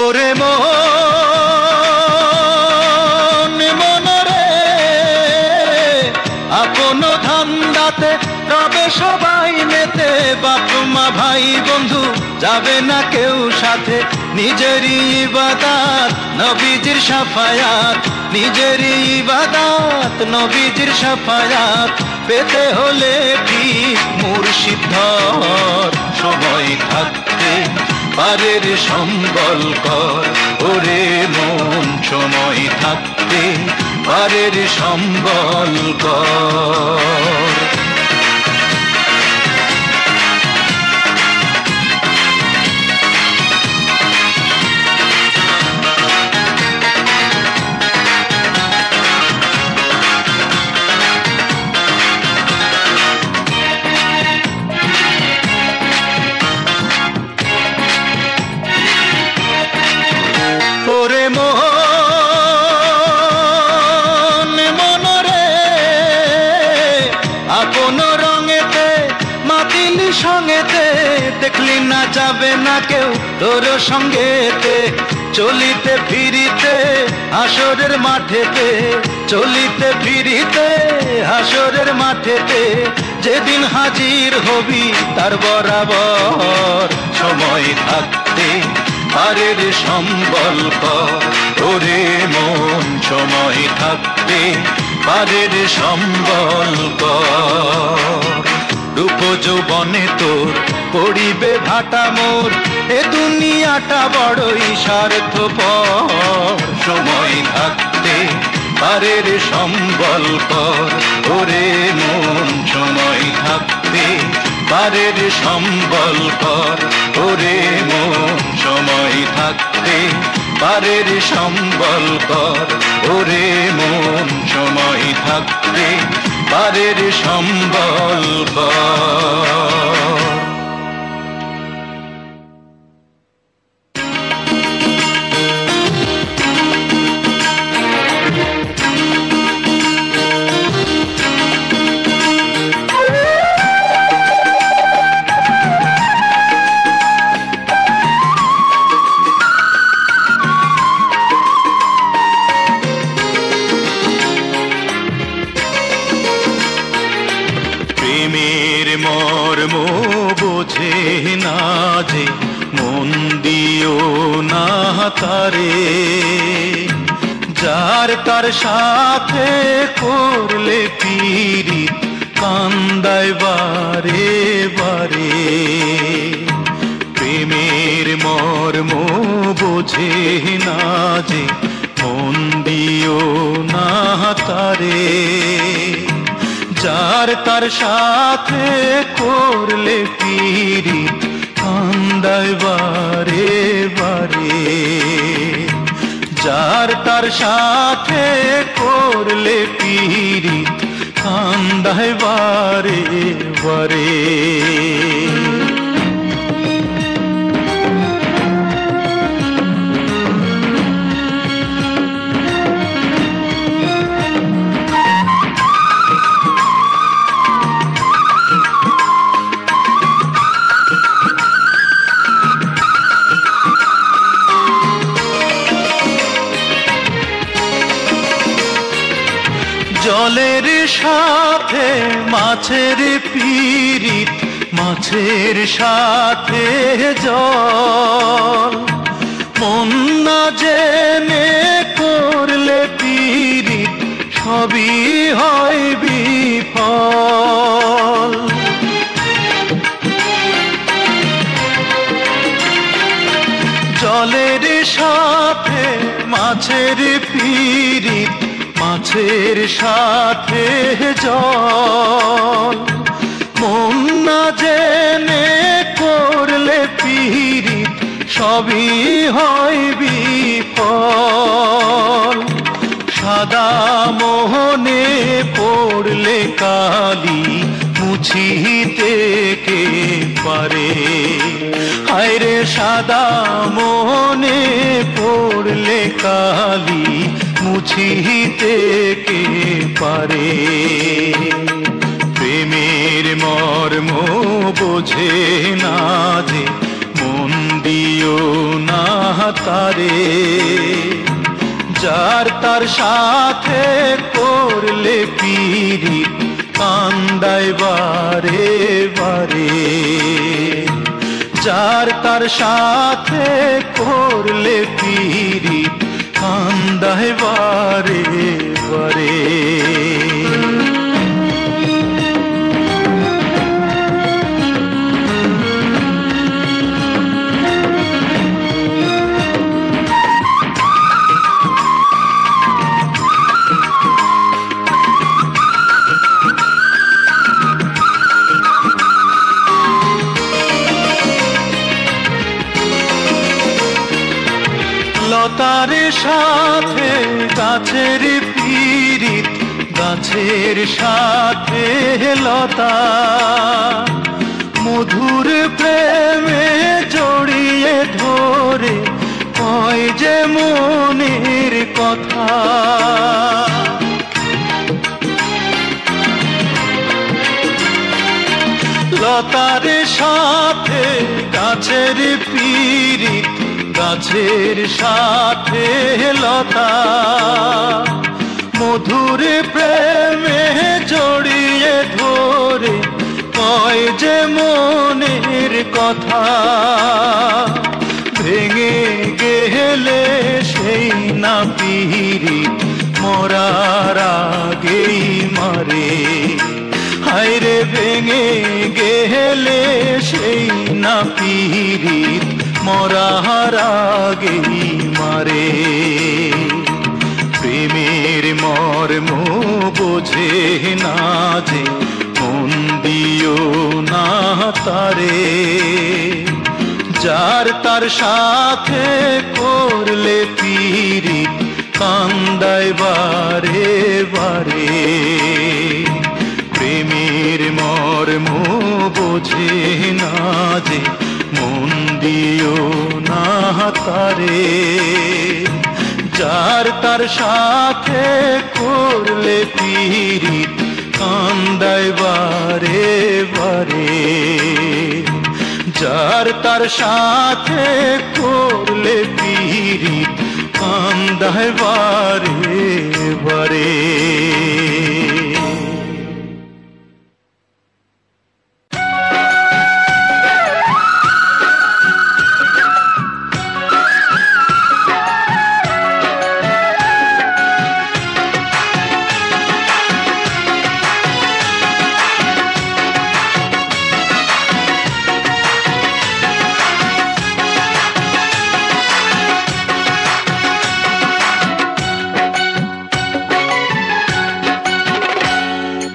ওরে মন মনরে আপন ধান্দাতে রবে সবাই মেতে, বাপ মা ভাই বন্ধু যাবে না কেউ সাথে, নিজেরই ইবাদত নবীজির শাফায়াত, নিজেরই ইবাদত নবীজির শাফায়াত পেতে হলে ঠিক মুর্শিদ ধর, সময় থাকতে পারের সম্বল কর, ওরে মন সময় থাকতে পারের সম্বল কর। দেখলি না যাবে না কেউ তোর সঙ্গেতে, চলিতে ফিরিতে হাসরের মাঠেতে, চলিতে ফিরিতে হাসরের মাঠেতে, যেদিন হাজির হবি তার বরাবর, সময় থাকতে পারের সম্বল কর, ওরে মন সময় থাকতে পারের সম্বল কর। রূপ যৌবনে তোর পড়িবে ভাটা মোর, এ দুনিয়াটা বড়ই স্বার্থপর, সময় থাকতে পারের সম্বল কর, ওরে মন সময় থাকতে পারের সম্বল কর, ওরে মন সময় থাকতে পারের সম্বল কর, ওরে মন সময় থাকতে পারের সম্বল কর। তারে যার তার সাথে করলে পীড়িত, কান্দায় বারে বারে, প্রেমের মর্ম বোঝে না যে মন দিও না তারে, যার তার সাথে করলে পীড়িত, কান্দায় বারে বারে, যার তার সাথে করলে পীড়িত, কান্দায় বারে বারে। জলের সাথে মাছের পীড়িত, মাছের সাথে জল, মন না জেনে করলে পীড়িত, সবই হয় বিফল। জলের সাথে মাছের পীড়িত, মাছের সাথে জল, মন না জেনে করলে পীড়িত, সবই হয় বিফল। সাদা মোহনে পড়লে কালি, মুছিতে কে পারে, হায়রে সাদা মোহনে পড়লে কালি, মুছিতে কে পারে। প্রেমের মর্ম বোঝে না যে মন দিও না তারে, যার তার সাথে করলে পীড়িত, কান্দায় বারে বারে। যার তার সাথে করলে পিরিত কান্দায় বারে বারে। লতার সাথে গাছের পিরিত, গাছের সাথে লতা, মধুর প্রেমে জড়িয়ে ধরে কয় যে মনের কথা। লতার সাথে গাছের পিরিত, গাছের সাথে লতা, মধুর প্রেমে জড়িয়ে ধরে কয় যে মনের কথা। ভেঙে গেলে সেই না পিরিত মরার আগেই মারে। হায়রে ভেঙে গেলে সেই না পিরিত মরার আগেই মারে। প্রেমের মর্ম বোঝে না যে মন দিও না তারে। যার তার সাথে করলে পিরিত কান্দায় বারে বারে। প্রেমের মর্ম বোঝে না যে মন দিও না তারে। যার তার সাথে করলে পিরিত কান্দায় বারে বারে। যার তার সাথে করলে পিরিত কান্দায় বারে বারে।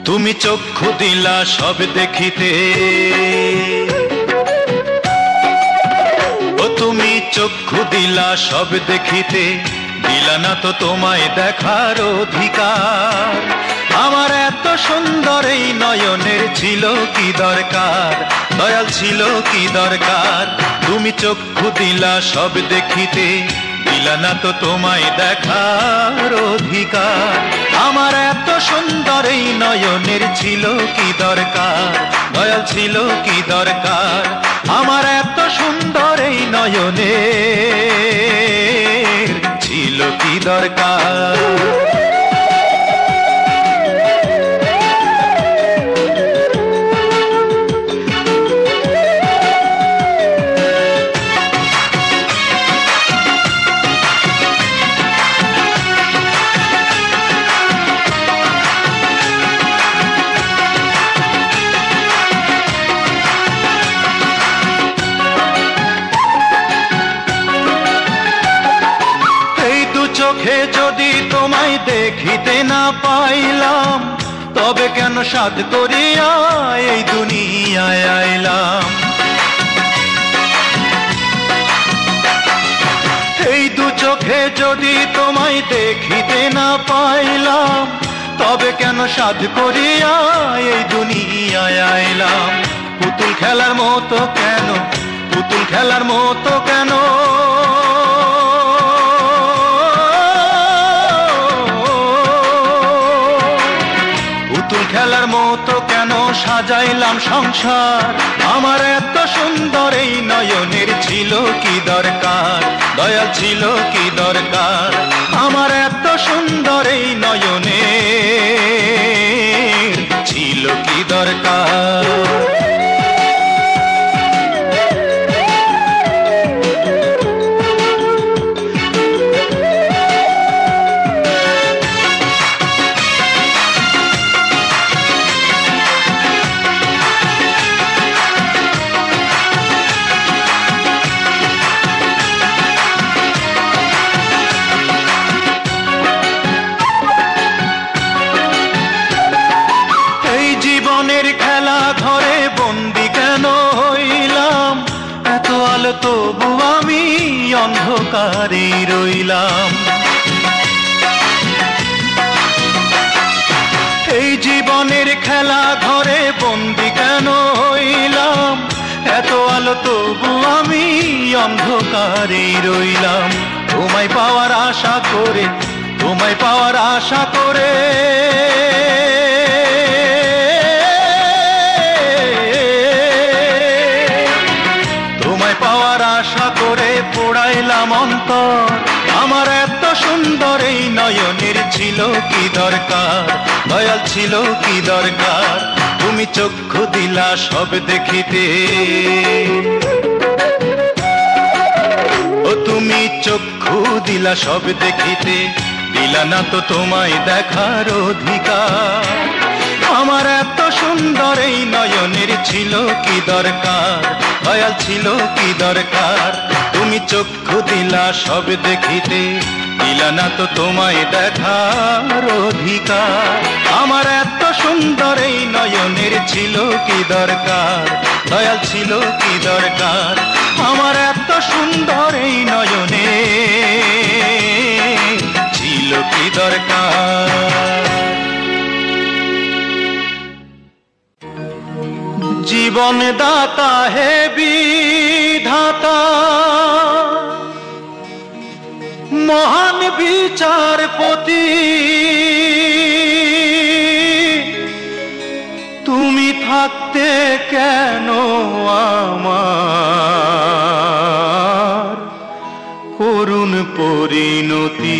তুমি চক্ষু দিলা সব দেখিতে, ও তুমি চক্ষু দিলা সব দেখিতে, দিলা না তো তোমায় দেখার অধিকার। আমার এত সুন্দর এই নয়নের ছিল কি দরকার, দয়াল ছিল কি দরকার। তুমি চক্ষু দিলা সব দেখিতে, দিলা না তো তোমায় দেখার অধিকার। আমার এত সুন্দর এই নয়নের ছিল কি দরকার, দয়াল ছিল কি দরকার। আমার এত সুন্দর এই নয়নের ছিল কি দরকার। চোখে যদি তোমায় দেখিতে না পাইলাম, তবে কেন সাধ করিয়া এই দুনিয়ায় আইলাম। এই দু চোখে যদি তোমায় দেখিতে না পাইলাম, তবে কেন সাধ করিয়া এই দুনিয়ায় আইলাম। পুতুল খেলার মতো কেন, পুতুল খেলার মতো কেন, পুতুল খেলার মতো কেন সাজাইলাম সংসার। আমার এত সুন্দর এই নয়নের ছিল কি দরকার, দয়াল ছিল কি দরকার। আমার এত সুন্দর এই নয়নের ছিল অন্ধকারেই রইলাম। এই জীবনের খেলা ঘরে বন্দি কেন হইলাম, এত আলো তবু আমি অন্ধকারেই রইলাম। তোমায় পাওয়ার আশা করে, তোমায় পাওয়ার আশা করে, তোমায় পাওয়ার আশা করে পোড়াইলাম অন্তর। আমার এত সুন্দর এই নয়নের ছিল কি দরকার, দয়াল ছিল কি দরকার, তুমি চক্ষু দিলা সব দেখিতে। ও তুমি চক্ষু দিলা সব দেখিতে, দিলা না তো তোমায় দেখার অধিকার। আমার এত সুন্দর এই নয়নের ছিল কি দরকার, দয়াল ছিল কি দরকার, তুমি চক্ষু দিলা সব দেখিতে, দিলা না তো তোমায় দেখার অধিকার। আমার এত সুন্দর এই নয়নের ছিল কি দরকার, দয়াল ছিল কি দরকার, আমার এত সুন্দর এই নয়নে ছিল কি দরকার। জীবন দাতা হে বিধাতা, মহান বিচারপতি, তুমি থাকতে কেন আমার করুণ পরিণতি।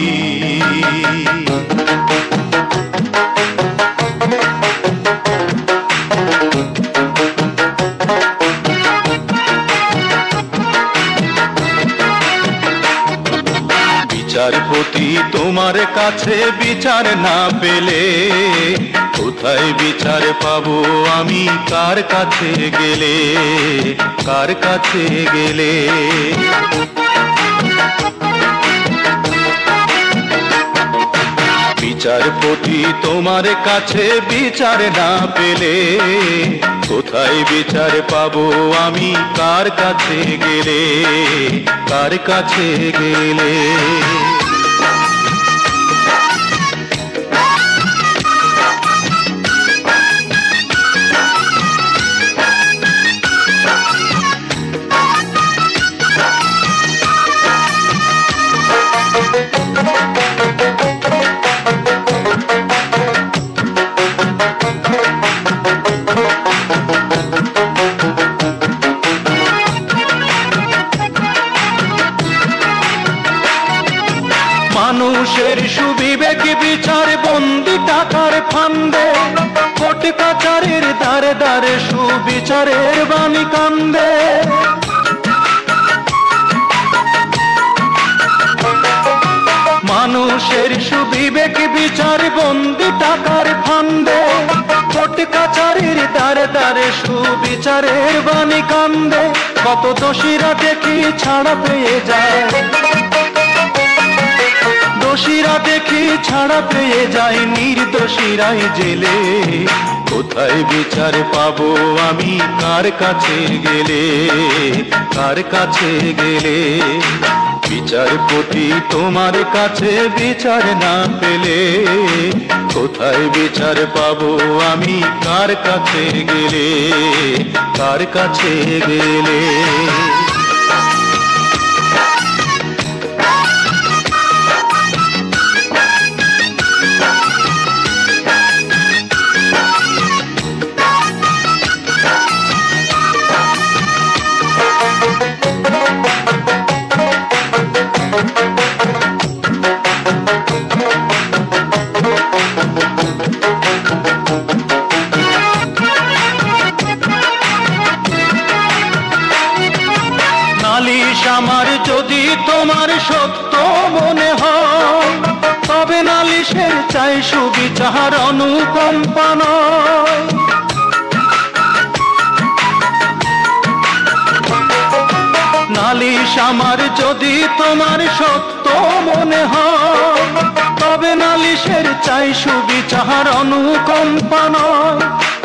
বিচারপতি তোমার কাছে বিচার না পেলে, কোথায় বিচার পাবো আমি, কার কাছে গেলে, কার কাছে গেলে। বিচারপতি তোমার কাছে বিচার না পেলে, কোথায় বিচার পাবো আমি, কার কাছে গেলে, কার কাছে গেলে। মানুষের সুবিবেক বিচার বন্দি টাকার ফান্দে, কোর্ট কাচারের দ্বারে দ্বারে সুবিচারের বাণী কান্দে। মানুষের সুবিবেক বিচার বন্দি টাকার ফান্দে, কোর্ট কাচারের দ্বারে দ্বারে সুবিচারের বাণী কান্দে। কত দোষীরা দেখি ছাড়া পেয়ে যায়, দোষীরা দেখি ছাড়া পেয়ে যায়, নির্দোষীরাই জেলে। কোথায় বিচার পাবো আমি, কার কাছে গেলে, কার কাছে গেলে। বিচারপতি তোমার কাছে বিচার না পেলে, কোথায় বিচার পাবো আমি, কার কাছে গেলে, কার কাছে গেলে। নালিশ আমার যদি তোমার সত্য মনে হয়, তবে নালিশের চাই সুবিচার অনুকম্পা নয়। নালিশ আমার যদি তোমার সত্য মনে হয়, তবে নালিশের চাই সুবিচার অনুকম্পা নয়।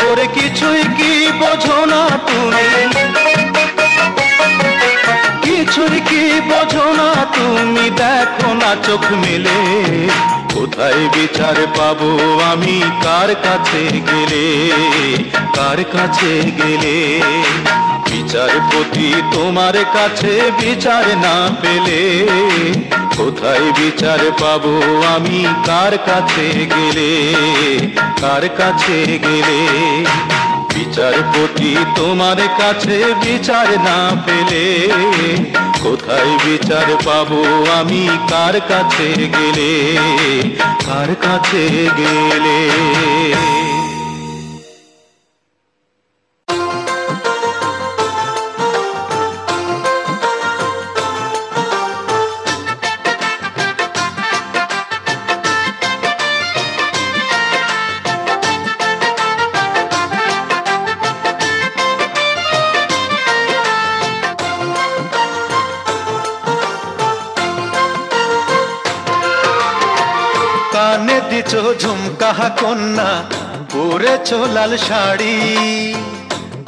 ওরে কিছুই কি বোঝো না তুমি, কিছুই কি বোঝো না তুমি দেখো না চোখ মেলে, কোথায় বিচার পাবো আমি কার কাছে গেলে, কার কাছে গেলে? বিচারপতি তোমার কাছে বিচার না পেলে, কোথায় বিচার পাবো আমি কার কাছে গেলে, কার কাছে গেলে? বিচারপতি তোমার কাছে বিচার না পেলে, কোথায় বিচার পাবো আমি কার কাছে গেলে, কার কাছে গেলে? কানে দিছো ঝুমকা কন্যা, পরেছো লাল শাড়ি,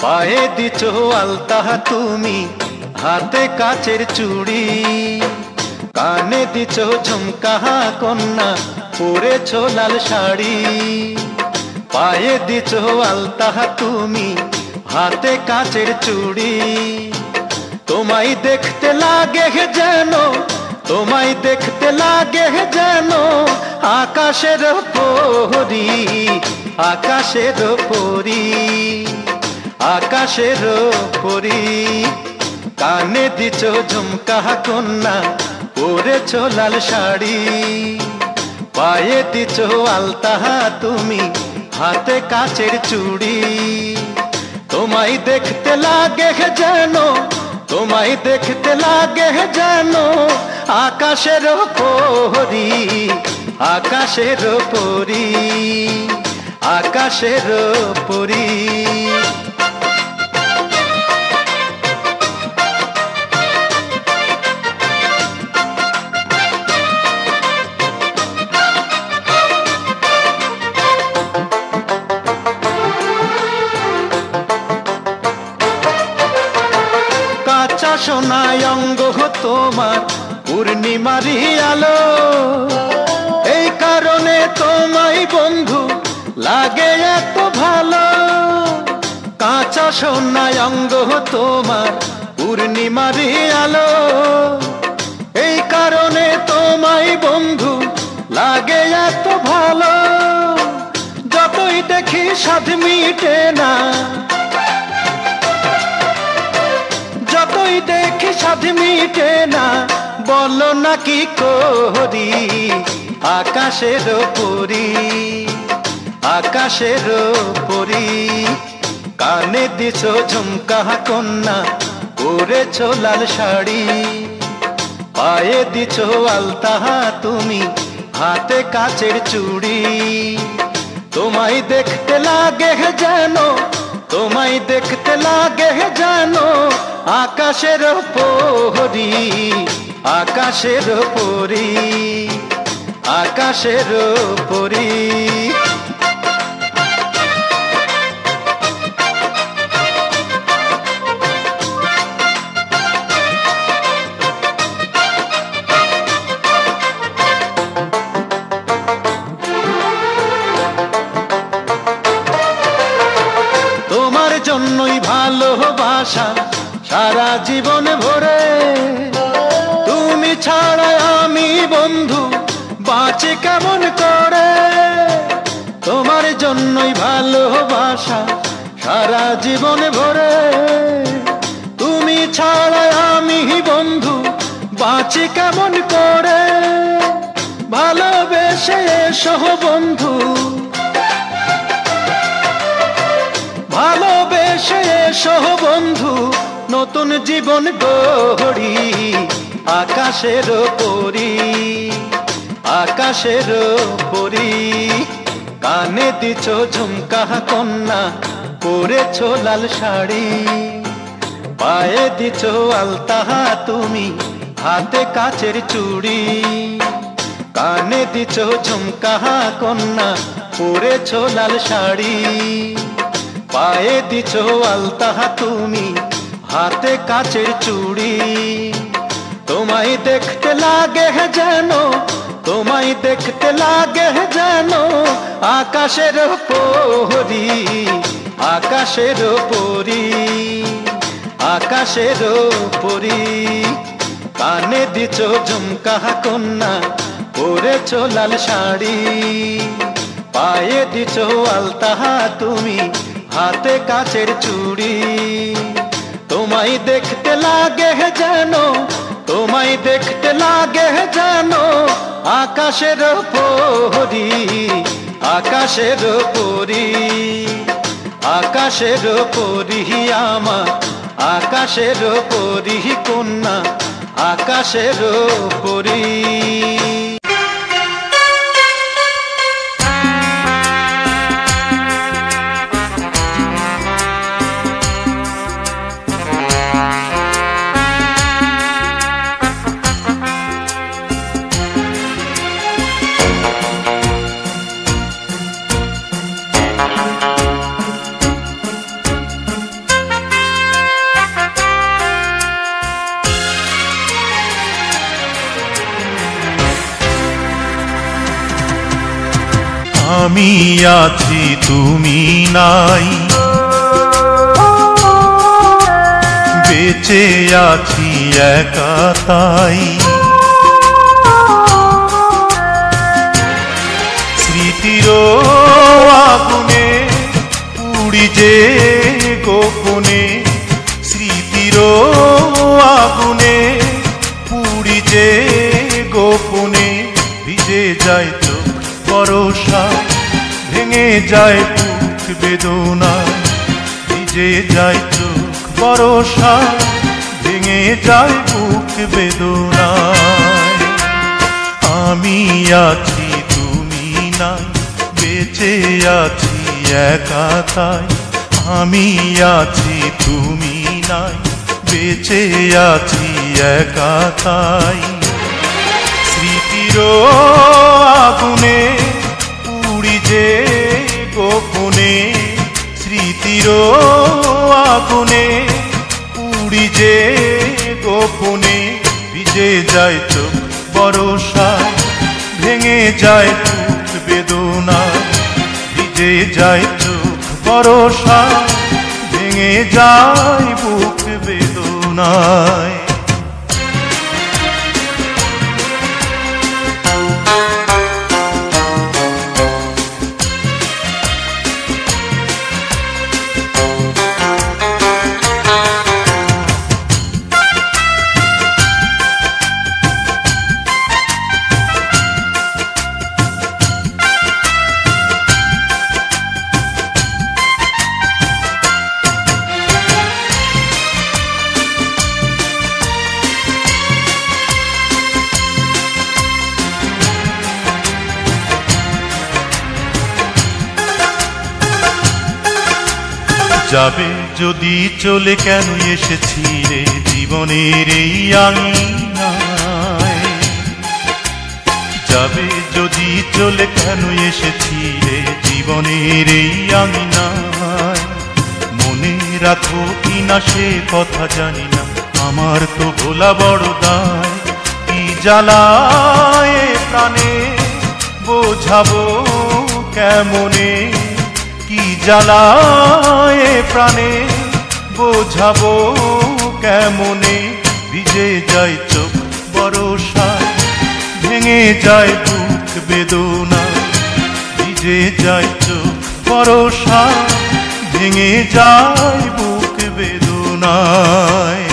পায়ে দিছো আলতা তুমি, হাতে কাচের চুড়ি। কানে দিছো ঝুমকা কন্যা, পরেছো লাল শাড়ি, পায়ে দিছো আলতা তুমি, হাতে কাচের চুড়ি। তোমায় দেখতে লাগে যেন, তোমায় দেখতে লাগে যেন আকাশের পরী, আকাশের পরী, আকাশের পরী। কানে দিছো ঝুমকা কন্যা, পরেছো লাল শাড়ি, পায়ে দিছো আলতা তুমি, হাতে কাচের চুড়ি। তোমায় দেখতে লাগে যেন, তোমায় দেখতে লাগে যেন আকাশের পরী, আকাশের পরী, আকাশের পরী। কাঁচা সোনায় অঙ্গ তোমার, পূর্ণিমারি আলো, এই কারণে তোমায় বন্ধু লাগে এত ভালো। কাঁচা সোনায় অঙ্গ তোমার, পূর্ণিমারি আলো, এই কারণে তোমায় বন্ধু লাগে এত ভালো। যতই দেখি সাধ মিটে না, যতই দেখি সাধ মিটে না, বলো না কি করি, আকাশের পরী, আকাশের পরী। কানে দিছো ঝুমকা কন্যা, পরেছো লাল শাড়ি, পায়ে দিছো আলতা তুমি, হাতে কাচের চুড়ি। তোমায় দেখতে লাগে যেন, তোমায় দেখতে লাগে যেন আকাশের পরী, আকাশের পরী, আকাশের পরী। তোমার জন্যই ভালোবাসা সারা জীবন ভরে, তুমি ছাড়া আমি বন্ধু বাঁচি কেমন করে। তোমার জন্যই ভালোবাসা সারা জীবন ভরে, তুমি ছাড়া আমি বন্ধু বাঁচি কেমন করে। ভালোবেসে এসো বন্ধু, ভালোবেসে এসো বন্ধু, নতুন জীবন গড়ি, আকাশের পরী, আকাশের পরী। কানে দিছো ঝুমকা কন্যা, পরেছো লাল শাড়ি, পায়ে দিছো আলতা তুমি, হাতে কাচের চুড়ি। কানে দিছো ঝুমকা কন্যা, পরেছো লাল শাড়ি, পায়ে দিছো আলতা তুমি, হাতে কাচের চুড়ি। তোমায় দেখতে লাগে যেন, তোমায় দেখতে লাগে যেন আকাশের পরি, আকাশের পরি, আকাশের পরি। কানে দিছ ঝুমকা কন্যা, পরেছ লাল শাড়ি, পায়ে দিছ আলতাহা তুমি, হাতে কাচের চুড়ি। তোমায় দেখতে লাগে যেন, তোমায় দেখতে লাগে যেন আকাশের পরি, আকাশের পরি, আকাশের পরি আমার, আকাশের পরি কন্যা, আকাশের পরি।
আমি আছি তুমি নাই, বেঁচে আছি একা তাই। স্মৃতির আগুনে পুড়ি যে গোপনে, স্মৃতির আগুনে পুড়ি যে গোপনে। ভিজে যায় তো ভরসা, ভেঙে যায় বুক বেদনা, ভিজে যায় চোখ ভরসা, ভেঙে যায় বুক বেদনা। আমি আছি তুমি নাই, বেঁচে আছি একা তাই। আমি আছি তুমি নাই, বেঁচে আছি একা তাই। স্মৃতির আগুনে পুড়ি যে গোপনে, স্মৃতির আগুনে পুড়ি যে গোপনে। ভিজে যায় চোখ ভরসা, ভেঙে যায় বুক বেদনা, ভিজে যায় চোখ ভরসা, ভেঙে যায় বুক বেদনায়। যাবে যদি চলে কেন এসেছি রে জীবনের এই আঙিনায়। যাবে যদি চলে কেন এসেছি রে জীবনের এই আঙিনায়। মনে রাখো কিনা সে কথা জানি না, আমার তো ভোলা বড় দায়। কি জ্বালায় প্রাণে বোঝাবো কেমনে, কি জ্বালায় প্রাণে বোঝাবো কেমনে। ভিজে যায় চোখ ভরসা, ভেঙে যায় বুক বেদনা, ভিজে যায় চোখ ভরসা, ভেঙে যায় বুক বেদনায়।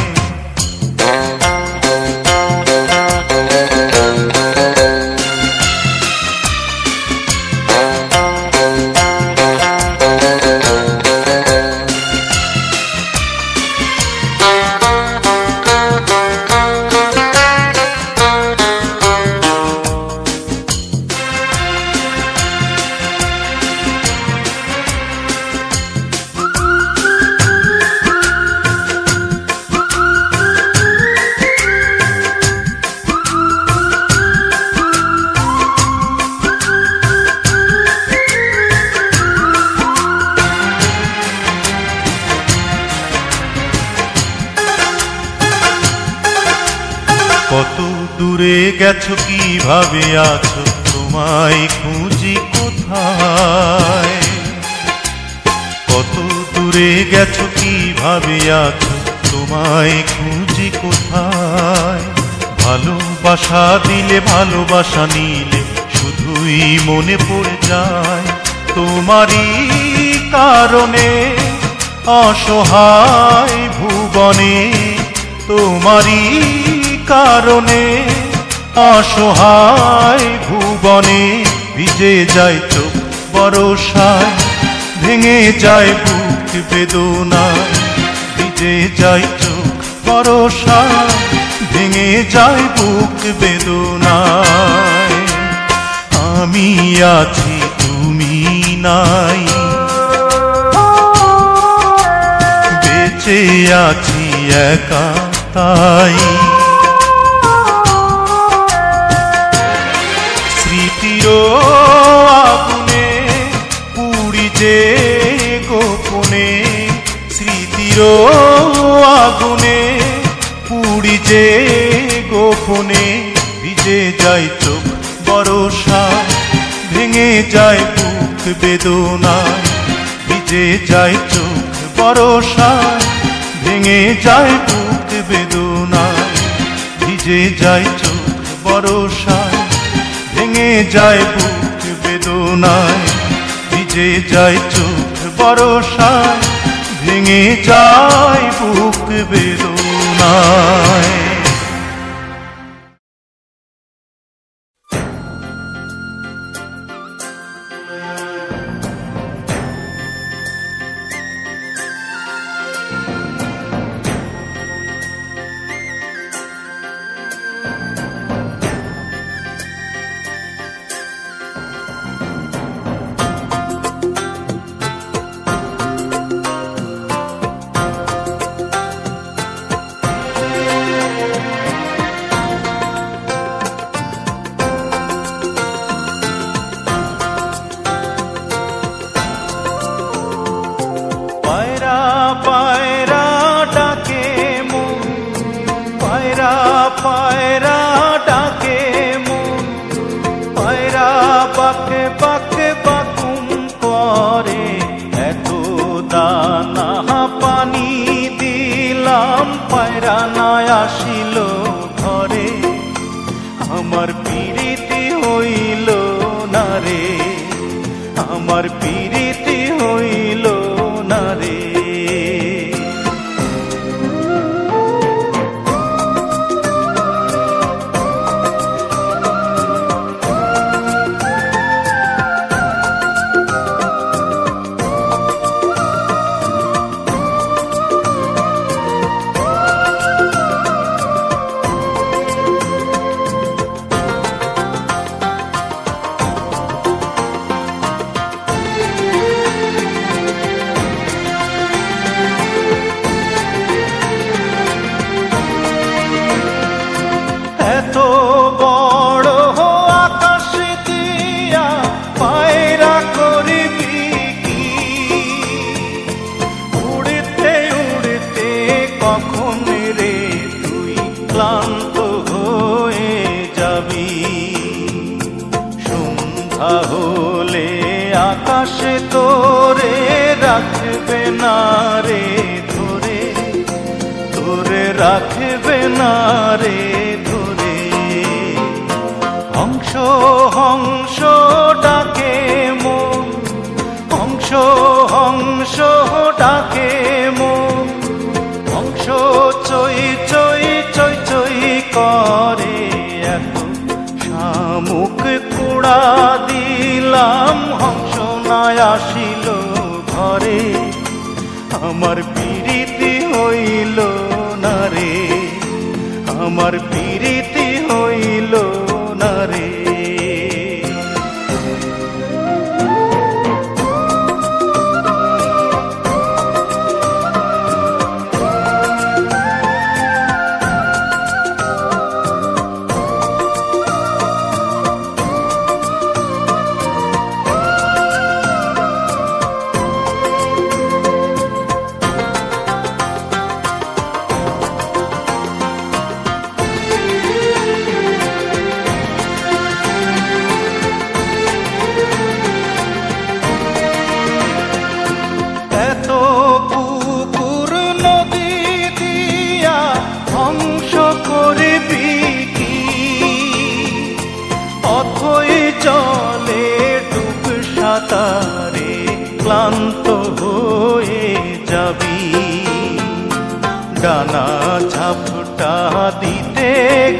কত দূরে গেছো, কিভাবে আছো, তোমায় খুঁজি কোথায়। কত দূরে গেছো, কিভাবে আছো, তোমায় খুঁজি কোথায়। ভালোবাসা দিলে ভালোবাসা নিলে শুধুই মনে পড়ে যায় তোমারই কারণে অসহায় ভুবনে। তোমারই কারণে অসহায় ভুবনে ভিজে যায় চোখ বরষায়, ভেঙে যায় বুক বেদনায়। ভিজে যায় চোখ বরষায়, ভেঙে যায় বুক বেদনায়। আমি আছি তুমি নাই, বেঁচে আছি একা তাই। স্মৃতির আগুনে পুড়ি যে গোপনে, স্মৃতির আগুনে পুড়ি যে গোপনে। ভিজে যায় চোখ বরষায়, ভেঙে যায় বুক বেদনায়। ভিজে যায় চোখ বরষায়, ভেঙে যায় বুক বেদনায়। ভিজে যায় চোখ বরষায়, ভেঙে যায় বুক বেদনায়। ভিজে যায় চোখ বরষায়, ভেঙে যায় বুক বেদনায়।
আসিল ঘরে, আমার পিরিতি হইল না রে, আমার পিরিতি হইল না রে। ক্লান্ত হয়ে যাবি, সন্ধ্যা হলে আকাশে তোরে রাখবে না রে ধরে, তোরে রাখবে না রে ধরে। হংস হংস ডাকে মন, হংস হংস ডাকে মন, হংস চই চই চই চই করে। এত শামুক কুড়া দিলাম, হংস না আসিল ঘরে, আমার পিরিতি হইল না রে, আমার পিরিতি হইল না রে।
কাতারে ক্লান্ত হয়ে যাবি। ডানা ঝাপটা দিতে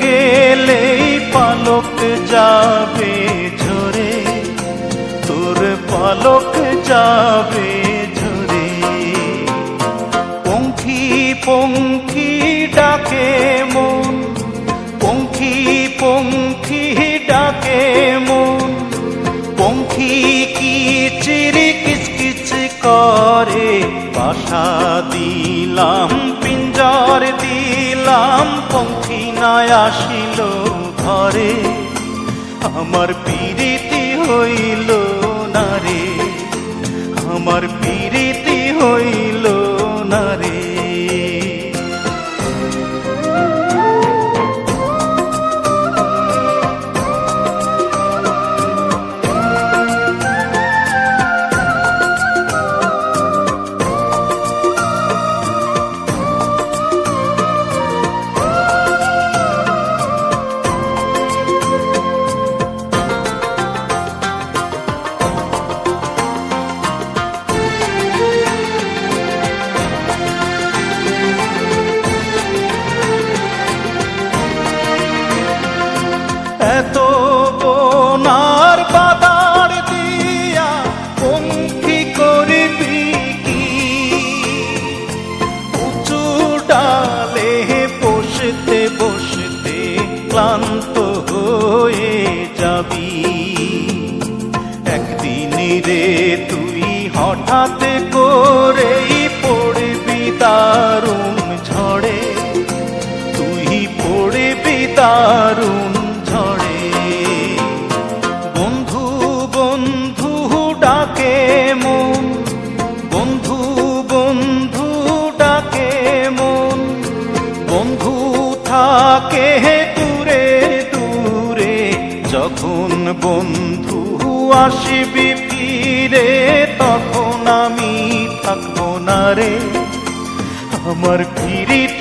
গেলেই পালক যাবে ঝরে, তোর পালক যাবে ঝরে। পঙ্খী পঙ্খী ডাকে মন, পঙ্খী পঙ্খী ডাকে মন, পঙ্খী কিচির কিচকিচ করে। বাসা দিলাম পিঞ্জর দিলাম, পঙ্খী না আসিল ঘরে। আমার পীড়িতি হইল না রে, আমার পীড়িতি হইল না রে। এত বোনার বাদার দিয়া পঙ্খী করবি কি? উঁচু ডালে বসতে বসতে ক্লান্ত হয়ে যাবি। একদিন রে তুই হঠাৎ করেই পড়বি দারুণ ঝড়ে, তুই পড়বি দারুণ ঝড়ে। বন্ধু বন্ধু ডাকে মন, বন্ধু বন্ধু ডাকে মন, বন্ধু থাকে দূরে দূরে। যখন বন্ধু আসবি ফিরে, তখন আমি থাকবো না রে। আমার পীড়িতি